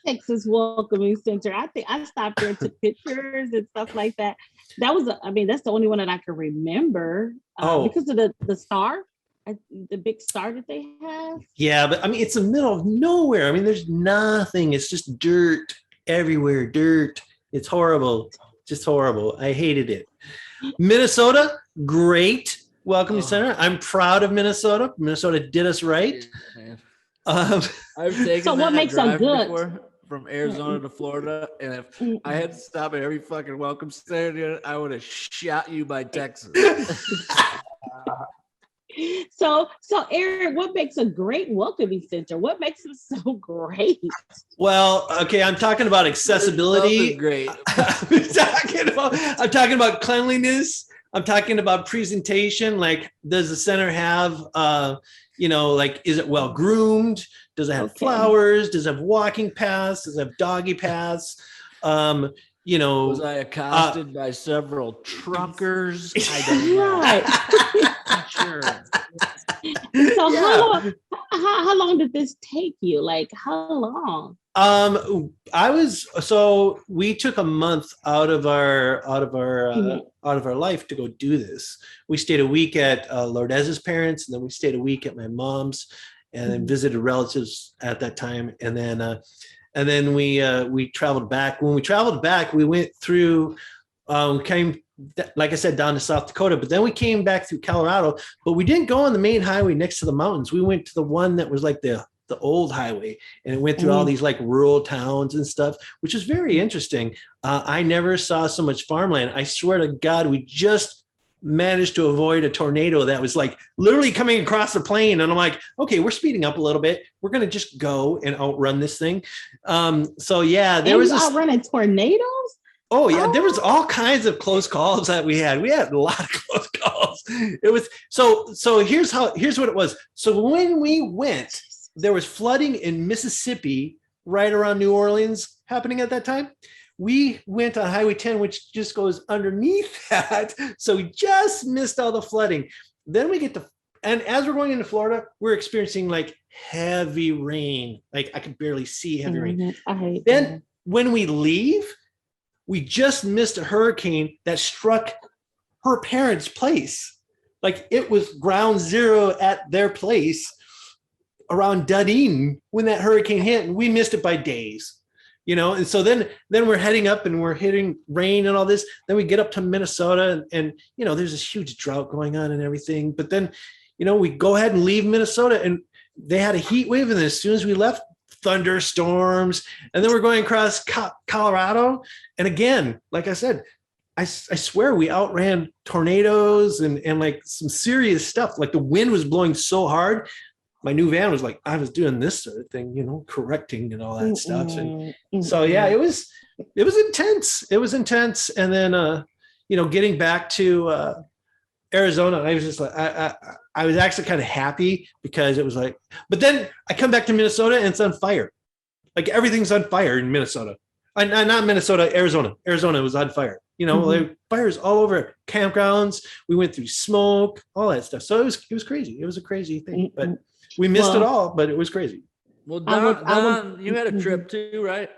Texas Welcoming Center. I think I stopped there and took pictures and stuff like that. That was, that's the only one that I can remember because of the star, the big star that they have. Yeah, but I mean, it's the middle of nowhere. I mean, there's nothing. It's just dirt everywhere. Dirt. It's horrible. Just horrible. I hated it. Minnesota, great welcoming center. I'm proud of Minnesota. Minnesota did us right. I've taken so what makes them good? Before, from Arizona to Florida, and if I had to stop at every fucking welcome center, I would have shot you by Texas. So Eric, what makes a great welcoming center? What makes it so great? Well, okay, I'm talking about accessibility. Great. I'm talking about cleanliness. I'm talking about presentation. Like, does the center have, like, is it well groomed? Does it have flowers? Does it have walking paths? Does it have doggy paths? Was I accosted by several truckers? I don't know. Right. Sure. So how long did this take you? Like, how long? We took a month out of our life to go do this. We stayed a week at Lourdes's parents, and then we stayed a week at my mom's, and then visited relatives at that time, and then we traveled back. When we traveled back, we went through, came, like I said, down to South Dakota, but then we came back through Colorado, but we didn't go on the main highway next to the mountains. We went to the one that was like the old highway, and it went through all these like rural towns and stuff, which is very interesting. I never saw so much farmland. I swear to God, we just managed to avoid a tornado that was like literally coming across the plain. And I'm like, okay, we're speeding up a little bit. We're going to just go and outrun this thing. There was outrunning tornadoes. Oh yeah. There was all kinds of close calls that we had. We had a lot of close calls. It was so here's what it was. So when we went, there was flooding in Mississippi right around New Orleans happening at that time. We went on Highway 10, which just goes underneath that. So we just missed all the flooding. Then we and as we're going into Florida, we're experiencing like heavy rain. Like I could barely see heavy rain. Then when we leave, we just missed a hurricane that struck her parents' place. Like it was ground zero at their place around Dunedin when that hurricane hit, and we missed it by days. And so then we're heading up and we're hitting rain and all this. Then we get up to Minnesota and there's this huge drought going on and everything. But then, we go ahead and leave Minnesota, and they had a heat wave. And then as soon as we left, thunderstorms. And then we're going across Colorado. And again, like I said, I swear we outran tornadoes and like some serious stuff. Like the wind was blowing so hard. My new van was like, I was doing this sort of thing, correcting and all that stuff. And so, yeah, it was intense. It was intense. And then, getting back to Arizona, I was just like, I was actually kind of happy because it was like, but then I come back to Minnesota and it's on fire. Like everything's on fire in Minnesota. Not Minnesota, Arizona. Arizona was on fire. Like fires all over campgrounds. We went through smoke, all that stuff. So it was crazy. It was a crazy thing, but we missed it all, but it was crazy. Well, Don, you had a trip too, right?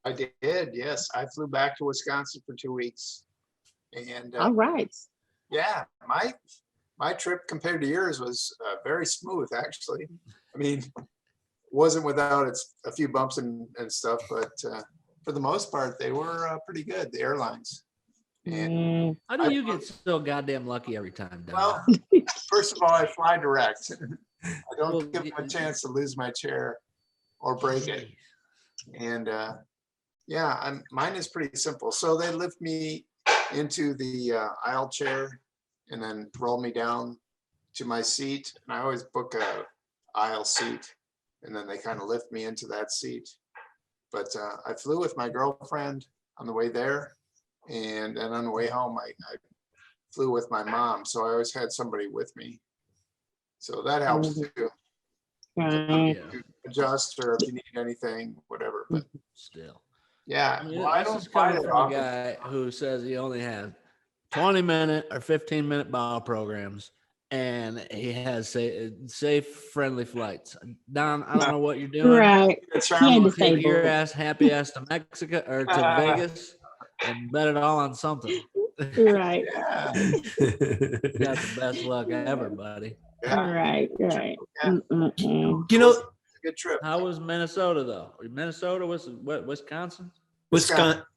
I did, yes. I flew back to Wisconsin for 2 weeks. And all right. Yeah, my trip compared to yours was very smooth, actually. I mean, wasn't without a few bumps and stuff, but for the most part, they were pretty good, the airlines. And how do you get so goddamn lucky every time, Don? Well, first of all, I fly direct. I don't give them a chance to lose my chair or break it. And mine is pretty simple. So they lift me into the aisle chair and then roll me down to my seat. And I always book a aisle seat, and then they kind of lift me into that seat. But I flew with my girlfriend on the way there. And then on the way home, I flew with my mom. So I always had somebody with me. So that helps too. Adjust, or if you need anything, whatever. But still. Yeah. I mean, I don't find it a guy who says he only has 20-minute or 15-minute ball programs and he has safe, friendly flights. Don, I don't know what you're doing. Right. Take your happy ass to Mexico or to Vegas and bet it all on something. Right. Yeah. You got the best luck ever, buddy. Yeah. Right. Yeah. You know, good trip. How was Minnesota though? Minnesota was what? Wisconsin.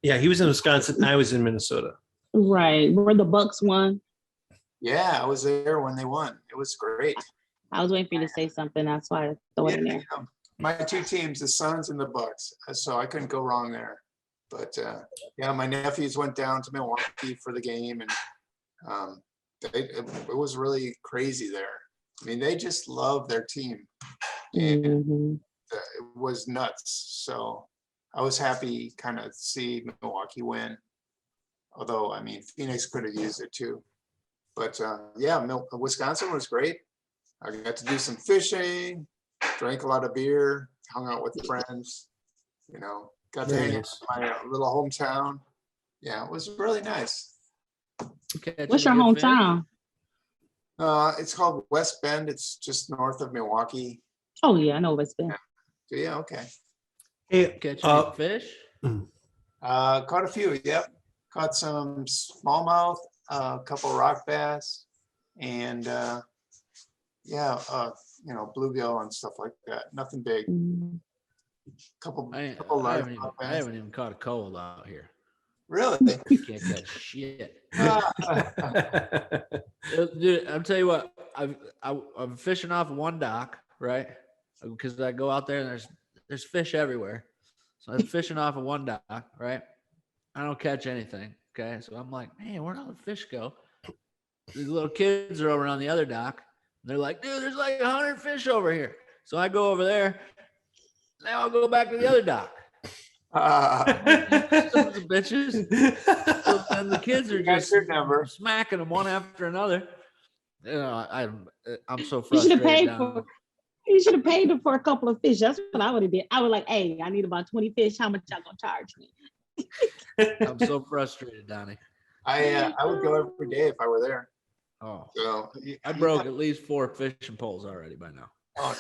Yeah, he was in Wisconsin. I was in Minnesota. Right. Where the Bucks won. Yeah, I was there when they won. It was great. I was waiting for you to say something. That's why I throw it in there. My two teams, the Suns and the Bucks. So I couldn't go wrong there. But my nephews went down to Milwaukee for the game, and it was really crazy there. I mean, they just love their team, and it was nuts. So I was happy kind of see Milwaukee win. Although, I mean, Phoenix could have used it too. But Wisconsin was great. I got to do some fishing, drank a lot of beer, hung out with friends, got to hang out in my little hometown. Yeah, it was really nice. What's your hometown? It's called West Bend. It's just north of Milwaukee. Oh yeah, I know West Bend. Yeah, okay. Hey, catch any fish? Caught a few, yep. Caught some smallmouth, a couple rock bass, and bluegill and stuff like that. Nothing big. I haven't even caught a cold out here. Really? Can't catch shit. Dude, I'll tell you what. I'm fishing off one dock, right? Because I go out there and there's fish everywhere. So I'm fishing off of one dock, right? I don't catch anything. Okay, so I'm like, man, where'd all the fish go? These little kids are over on the other dock. And they're like, dude, there's like 100 fish over here. So I go over there. Now I'll go back to the other dock. Sons of bitches. And the kids are just smacking them one after another. I'm so frustrated. You should have paid them for a couple of fish. That's what I would have did. I was like, hey, I need about 20 fish. How much y'all gonna charge me? I'm so frustrated, Donnie. I would go every day if I were there. Oh, so I broke at least 4 fishing poles already by now. Oh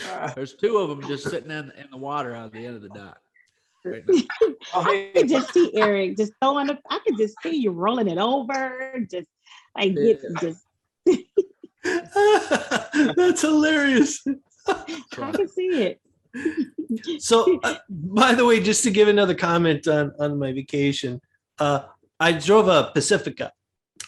no. There's 2 of them just sitting in the water out at the end of the dock. Right I could just see Eric just throwing it. I could just see you rolling it over. Just like That's hilarious. I can see it. So, by the way, just to give another comment on my vacation, I drove a Pacifica,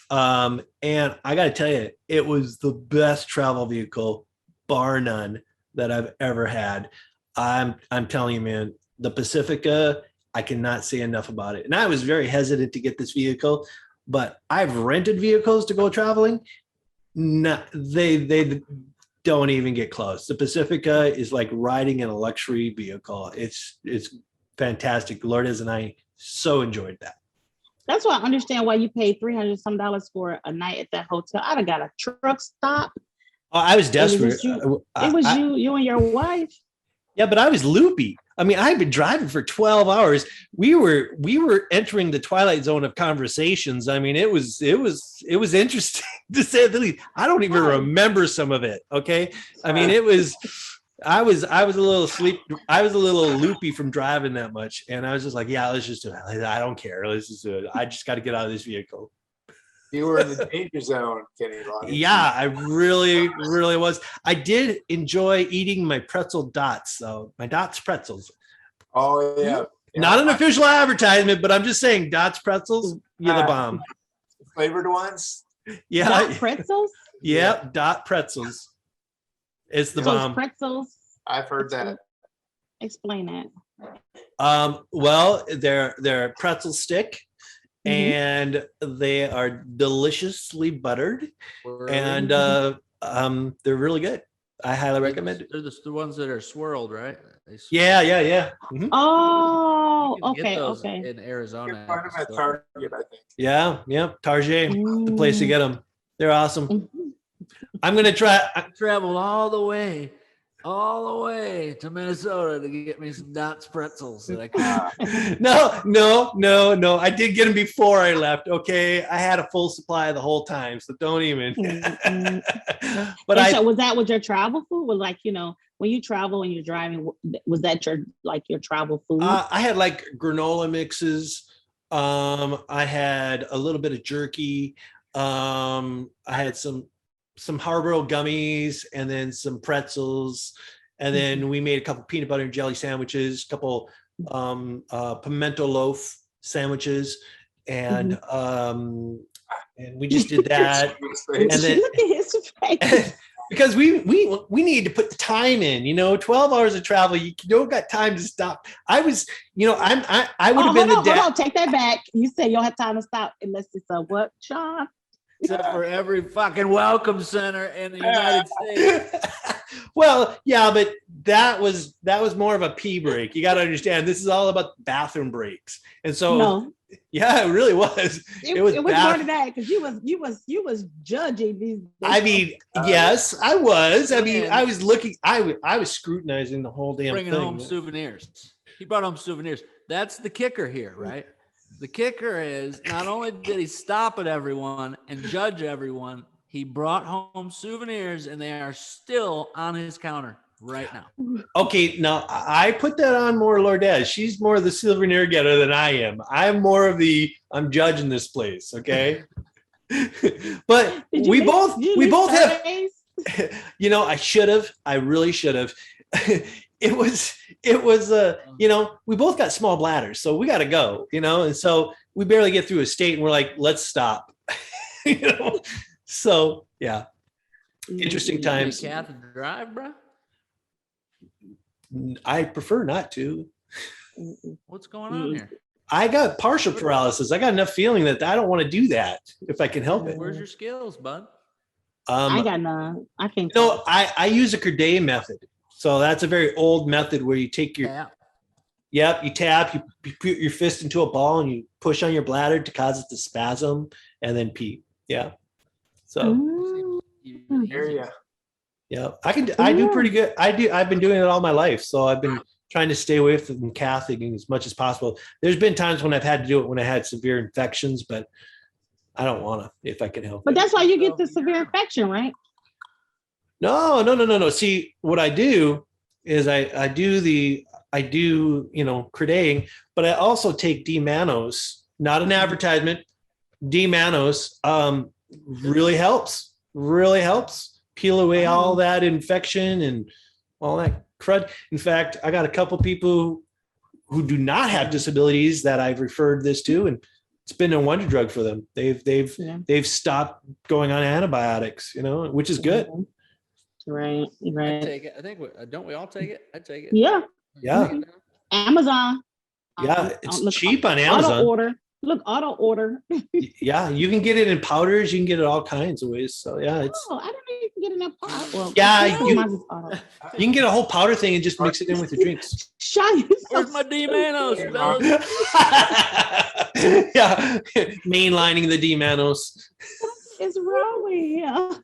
and I got to tell you, it was the best travel vehicle, bar none, that I've ever had. I'm telling you, man, the Pacifica, I cannot say enough about it. And I was very hesitant to get this vehicle, but I've rented vehicles to go traveling. No, they don't even get close. The Pacifica is like riding in a luxury vehicle. It's fantastic. Lourdes and I so enjoyed that. That's why I understand why you paid $300 some for a night at that hotel. I'd have got a truck stop. Oh, I was desperate. It was you and your wife. Yeah, but I was loopy. I mean, I'd been driving for 12 hours. We were entering the twilight zone of conversations. I mean, it was interesting to say the least. I don't even remember some of it. Okay. I mean, I was a little loopy from driving that much. And I was just like, yeah, let's just do it. I don't care. Let's just do it. I just got to get out of this vehicle. You were in the danger zone, Kenny. Yeah, I really, really was. I did enjoy eating my pretzel dots, though. My Dots pretzels. Oh, yeah. Not an official advertisement, but I'm just saying Dots pretzels, you're the bomb. Flavored ones? Yeah. Dot pretzels? Yeah, Dot pretzels. It's the bomb. Pretzels. I've heard that. Explain that. Well, they're a pretzel stick. And they are deliciously buttered, and they're really good. I highly recommend it. They're the ones that are swirled, right? Yeah. Mm-hmm. Oh, okay. In Arizona. You can find them at Target, I think. Yeah. Target, the place to get them. They're awesome. I'm gonna try. I traveled all the way all the way to Minnesota to get me some Dots pretzels. That I could. No. I did get them before I left. Okay, I had a full supply the whole time, so don't even. But so was that with your travel food? Was like, when you travel and you're driving, was that your travel food? I had like granola mixes. I had a little bit of jerky. I had some Haribo gummies, and then some pretzels, and then we made a couple peanut butter and jelly sandwiches, a couple pimento loaf sandwiches, and we just did that. And then look at his face. Because we need to put the time in, 12 hours of travel. You don't got time to stop. I was, I would have been the dad. Hold on, take that back. You say you don't have time to stop unless it's a what, Shawn? Except for every fucking welcome center in the United States. Well, yeah, but that was more of a pee break. You got to understand, this is all about bathroom breaks. And so, yeah, it really was. It was more than that, because you was judging these. I mean, yes, I was. I mean, I was looking. I was scrutinizing the whole damn bringing thing. Home souvenirs. He brought home souvenirs. That's the kicker here, right? The kicker is not only did he stop at everyone and judge everyone, he brought home souvenirs, and they are still on his counter right now. Okay, now I put that on more Lourdes. She's more the souvenir getter than I am. I'm more of I'm judging this place, okay? But we both have, I should have. I really should have. It was we both got small bladders, so we got to go, and so we barely get through a state, and we're like, let's stop. So yeah, interesting times. Kath drive, bro? I prefer not to. What's going on here? I got partial paralysis. I got enough feeling that I don't want to do that if I can help it. Where's your skills, bud? I got none. I can't. I use a Corday method. So that's a very old method where you take your tap. Yep, you tap, you put your fist into a ball, and you push on your bladder to cause it to spasm, and then pee. Yeah. So area. Yeah, I do pretty good. I've been doing it all my life, so I've been trying to stay away from cathing as much as possible. There's been times when I've had to do it when I had severe infections, but I don't want to if I can help it. But that's why you get the severe infection, right? No. See, what I do is I do Cordating, but I also take D-Manos, not an advertisement. D-Manos really helps. Peel away all that infection and all that crud. In fact, I got a couple people who do not have disabilities that I've referred this to, and it's been a wonder drug for them. They've stopped going on antibiotics, which is good. Right. I take it. I think don't we all take it? I take it. Yeah. Amazon. Yeah, it's cheap on Amazon. Auto order. Yeah, you can get it in powders. You can get it all kinds of ways. So yeah, it's. Oh, I don't know you can get it in a powder. Well, yeah, you can get a whole powder thing and just mix it in with your drinks. Where's my D-Manos? Yeah, mainlining the D-Manos. What is wrong with you?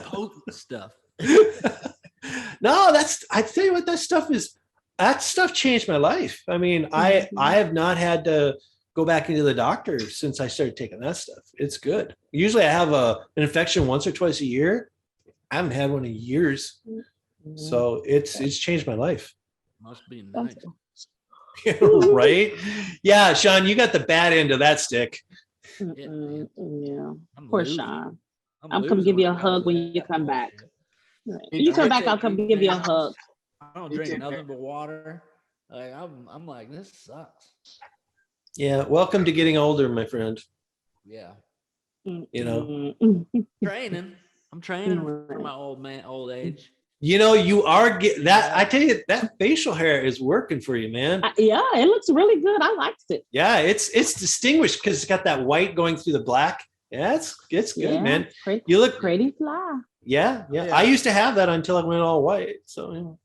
Potent stuff. No, I tell you what, that stuff changed my life. I mean, I have not had to go back into the doctor since I started taking that stuff. It's good. Usually I have an infection once or twice a year. I haven't had one in years. So it's changed my life. Must be nice. Right? Yeah, Shawn, you got the bad end of that stick. Yeah. Poor Shawn. I'm come give you a hug when you come back. When you come back, I'll come give you a hug. I don't drink nothing but water. Like I'm like, this sucks. Yeah, welcome to getting older, my friend. Yeah. Training. I'm training for my old age. You are that. I tell you, that facial hair is working for you, man. Yeah, it looks really good. I liked it. Yeah, it's distinguished because it's got that white going through the black. Yeah, it's good, man. You look pretty fly. Yeah. I used to have that until I went all white. So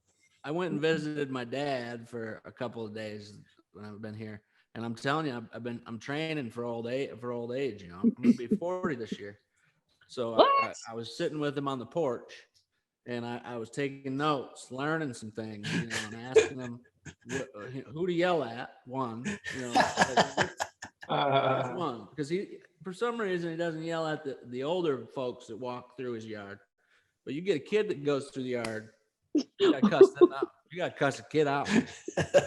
I went and visited my dad for a couple of days when I've been here. And I'm telling you, I'm training for old age. I'm going to be 40 this year. So I was sitting with him on the porch, and I was taking notes, learning some things, you know, and asking them who to yell at. One, you know, which one, because he, for some reason, he doesn't yell at the older folks that walk through his yard, but you get a kid that goes through the yard, you gotta cuss them out. You gotta cuss a kid out.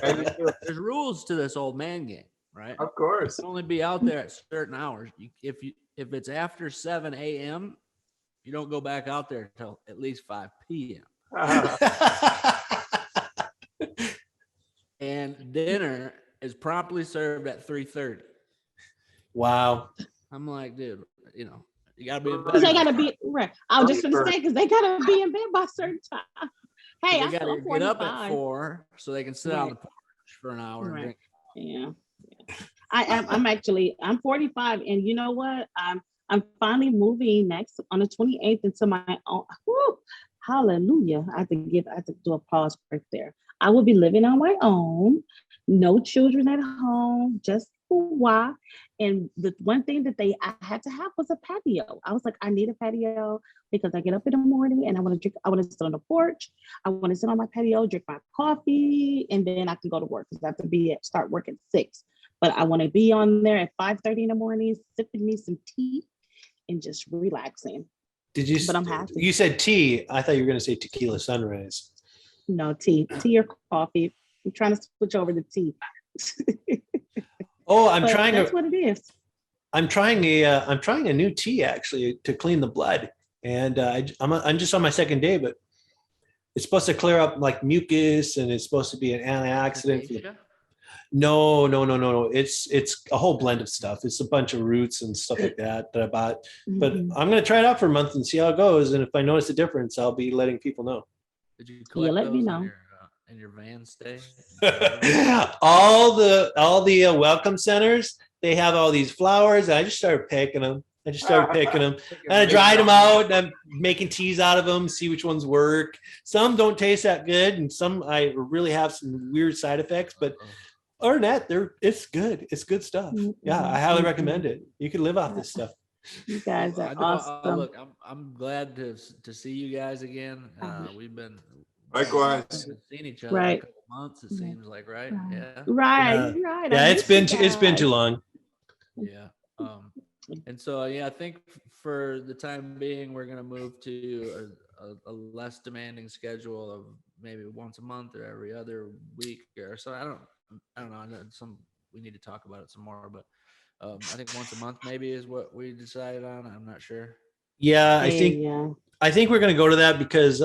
There's rules to this old man game, right? Of course. You can only be out there at certain hours. If it's after 7 a.m., you don't go back out there until at least 5 p.m. And dinner is promptly served at 3:30. Wow. I'm like, dude, you know, you gotta be in bed. Because they gotta be right. I was just gonna say, because they gotta be in bed by a certain time. Hey, they gotta get up at 4 so they can sit on the porch for an hour and drink. Yeah. I'm 45, and you know what? I'm finally moving next on the 28th into my own. Hallelujah. I have to do a pause right there. I will be living on my own, no children at home, just why. And the one thing that I had to have was a patio. I was like, I need a patio because I get up in the morning and I want to sit on the porch. I want to sit on my patio, drink my coffee, and then I can go to work because I have to start work at 6. But I want to be on there at 5:30 in the morning, sipping me some tea and just relaxing. But I'm happy. You said tea. I thought you were going to say tequila sunrise. No, tea or coffee. I'm trying to switch over to tea. Oh, that's what it is. I'm trying a new tea actually to clean the blood, and I'm just on my second day, but it's supposed to clear up like mucus, and it's supposed to be an antioxidant. No. It's a whole blend of stuff. It's a bunch of roots and stuff like that I bought. Mm-hmm. But I'm going to try it out for a month and see how it goes. And if I notice a difference, I'll be letting people know. Did you collect let me know. In your van stay? all the welcome centers, they have all these flowers. And I just started picking them. And I dried them out, and I'm making teas out of them, see which ones work. Some don't taste that good, and some I really have some weird side effects, but other than that, it's good. It's good stuff. Yeah, I highly recommend it. You can live off this stuff. You guys are awesome. Look, I'm glad to see you guys again. We've been likewise seeing each other in a couple months. It seems like, right? Yeah. Right. Yeah, it's been too long. Yeah. And so I think for the time being, we're gonna move to a less demanding schedule of maybe once a month or every other week or so. I don't know. I know we need to talk about it some more, but I think once a month maybe is what we decided on. I'm not sure. Yeah, I think we're going to go to that because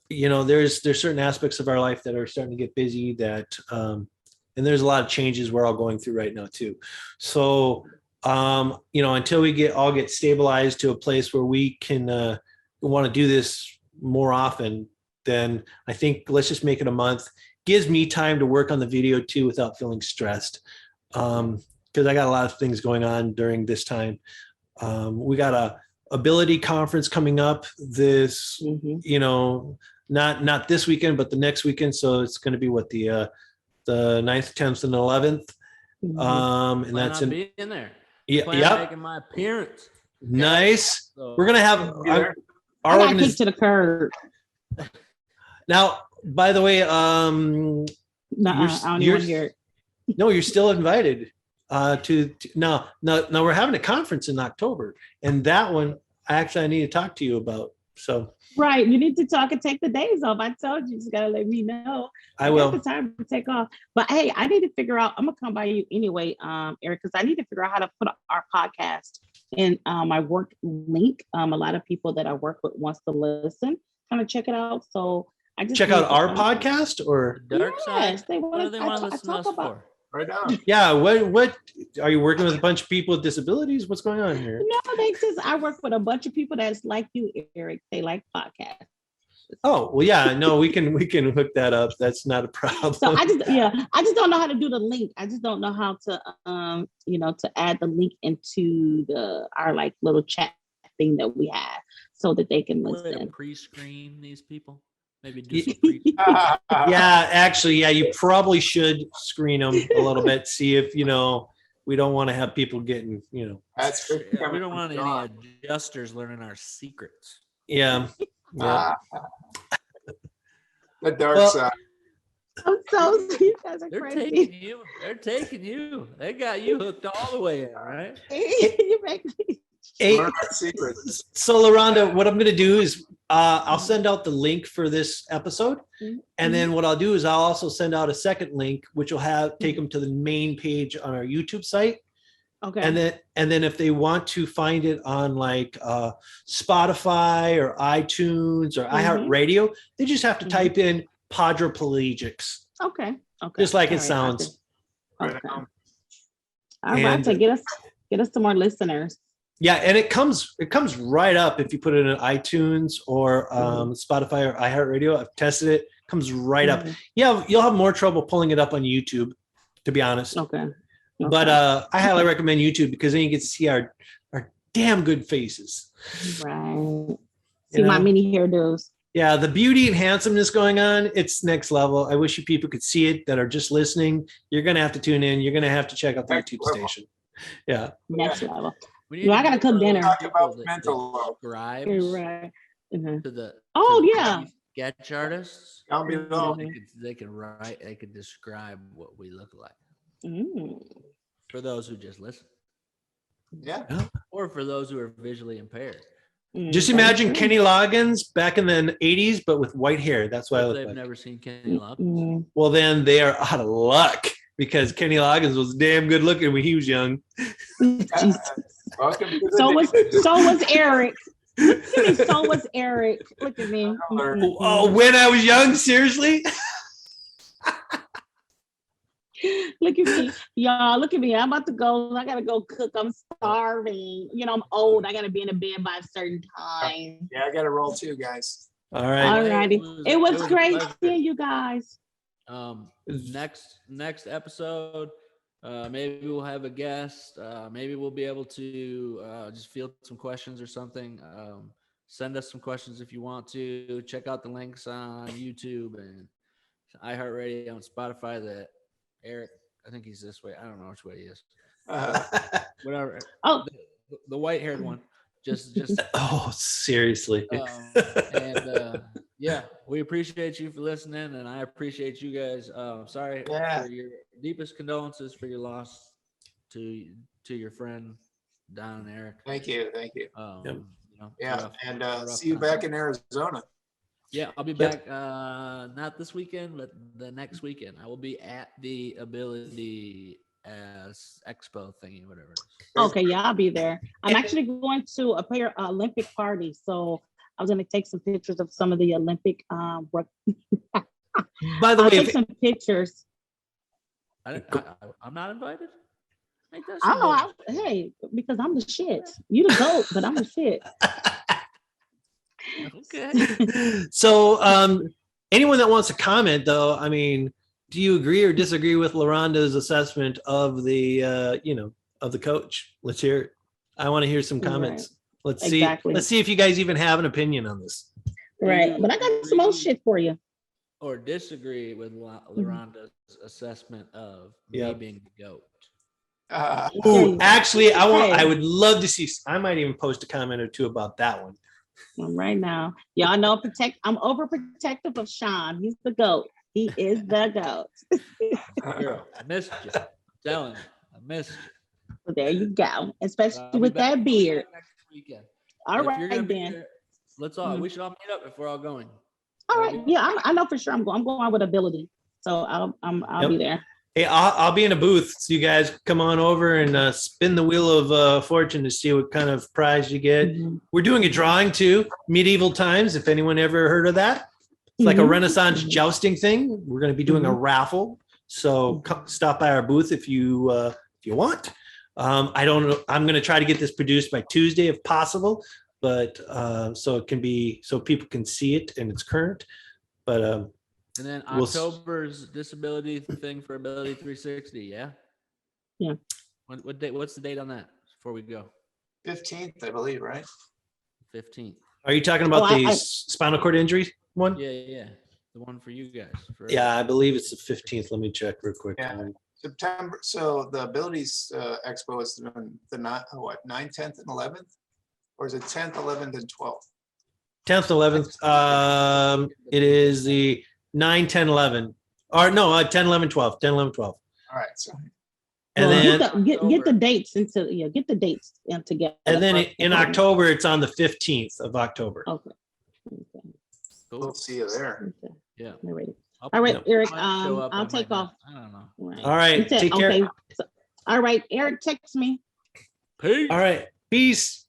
there's certain aspects of our life that are starting to get busy and there's a lot of changes we're all going through right now too. So until we get stabilized to a place where we can want to do this more often, then I think let's just make it a month. Gives me time to work on the video too without feeling stressed. Because I got a lot of things going on during this time. We got a ability conference coming up this, not this weekend, but the next weekend. So it's going to be the 9th, 10th, and 11th. And that's being there. Yeah. Making my appearance. Nice. So, we're going to have I got kicked to the curb. Now, by the way, I don't want to hear it. No, you're still invited no, we're having a conference in October, and that one I need to talk to you about. So right, you need to talk and take the days off. I told you just gotta let me know. I will. The time to take off. But hey, I need to figure out. I'm gonna come by you anyway, Eric, because I need to figure out how to put our podcast in my work link. A lot of people that I work with wants to listen, kind of check it out. So I just check out our podcast or Dark Side. They what do they want to listen to us for? Right on. Yeah, what are you working with a bunch of people with disabilities? What's going on here? No, I work with a bunch of people that's like you, Eric. They like podcasts. Oh, well, yeah, no, we can hook that up. That's not a problem. So I just don't know how to do the link. I just don't know how to to add the link into our like little chat thing that we have so that they can listen. Pre-screen these people. Maybe do some Yeah, actually, you probably should screen them a little bit. See if we don't want to have people getting That's we don't want any adjusters learning our secrets. Yeah, Yeah. The dark side. I'm so you guys are They're crazy. taking you. They're taking you. They got you hooked all the way in, right? You make me. Hey, Learn our secrets. so LaRonda, what I'm going to do is I'll send out the link for this episode. And then what I'll do is I'll also send out a second link, which will take them to the main page on our YouTube site. Okay. And then if they want to find it on like Spotify or iTunes or iHeartRadio, they just have to type in Podriplegics. Okay. Just like it sounds. Okay. All right. So get us some more listeners. Yeah, and it comes right up if you put it in iTunes or Spotify or iHeartRadio. I've tested it. Comes right up. Yeah, you'll have more trouble pulling it up on YouTube, to be honest. Okay. But I highly recommend YouTube because then you get to see our damn good faces. Right. See my mini hairdos. Yeah, the beauty and handsomeness going on, it's next level. I wish you people could see it that are just listening. You're going to have to tune in. You're going to have to check out the YouTube station. Yeah. Next level. I got to cook dinner. Talk about mental load. Scribes right. to the sketch artists. Down below. They can write. They can describe what we look like. For those who just listen. Yeah. Or for those who are visually impaired. Just imagine Kenny Loggins back in the 80s, but with white hair. That's why I look like. They've never seen Kenny Loggins. Well, then they are out of luck because Kenny Loggins was damn good looking when he was young. So was Eric. Look at me. So was Eric. Look at me. Oh, when I was young, seriously? Look at me, y'all. Look at me. I'm about to go. I gotta go cook. I'm starving. I'm old. I gotta be in a bed by a certain time. Yeah, I gotta roll too, guys. All right. All righty. It was great seeing you guys. Next episode, maybe we'll have a guest. Maybe we'll be able to just field some questions or something. Send us some questions if you want to. Check out the links on YouTube and iHeartRadio and Spotify that Eric, I think he's this way. I don't know which way he is. Whatever. Oh, the white-haired one. Just. Oh, seriously. Yeah, we appreciate you for listening, and I appreciate you guys. Sorry for your deepest condolences for your loss to your friend Don and Eric. Thank you. And see you time. back in Arizona. Yeah, I'll be back not this weekend, but the next weekend. I will be at the Ability Expo thingy, whatever it is. Okay, yeah, I'll be there. I'm actually going to a player Olympic party, so I was going to take some pictures of some of the Olympic work. By the way, take some pictures. I'm not invited. I don't know. Hey, because I'm the shit. You the goat, but I'm the shit. Okay. So anyone that wants to comment, though, I mean, do you agree or disagree with LaRonda's assessment of the of the coach? Let's hear it. I want to hear some comments. Right. Let's see if you guys even have an opinion on this. Right. But I got some more shit for you. Or disagree with LaRonda's assessment of me being the GOAT. Actually, I would love to see. I might even post a comment or two about that one. Right now, y'all know I'm overprotective of Shawn. He's the GOAT. He is the GOAT. Girl, I missed you. I'm telling you, I missed you. Well, there you go. Especially with that beard. Next weekend. All right, then. There, let's all. We should all meet up if we're all going. All right. Yeah, I know for sure. I'm going with Ability, so I'll be there. Hey, I'll be in a booth, so you guys come on over and spin the wheel of fortune to see what kind of prize you get. We're doing a drawing too, medieval times. If anyone ever heard of that, it's like a Renaissance jousting thing. We're going to be doing a raffle, so stop by our booth if you want. I don't know. I'm going to try to get this produced by Tuesday if possible, but so people can see it and it's current. But and then October's disability thing for Ability 360, yeah? Yeah. What date? What's the date on that before we go? 15th, I believe, right? 15th. Are you talking about the spinal cord injury one? Yeah. The one for you guys. Yeah, I believe it's the 15th. Let me check real quick. Yeah. September. So the Abilities Expo is the 9th, 10th, and 11th? Or is it 10th, 11th, and 12th? 10th, 11th. It is the 9, 10, 11. Or no, 10, 11, 12. 10, 11, 12. All right. So And then get the dates get the dates together. And then in October, it's on the 15th of October. Okay. we'll see you there. Okay. Yeah. All right, Eric. Show up, I'll take off. I don't know. Right. All right. Take care. Okay. So, all right, Eric, text me. Peace. All right. Peace.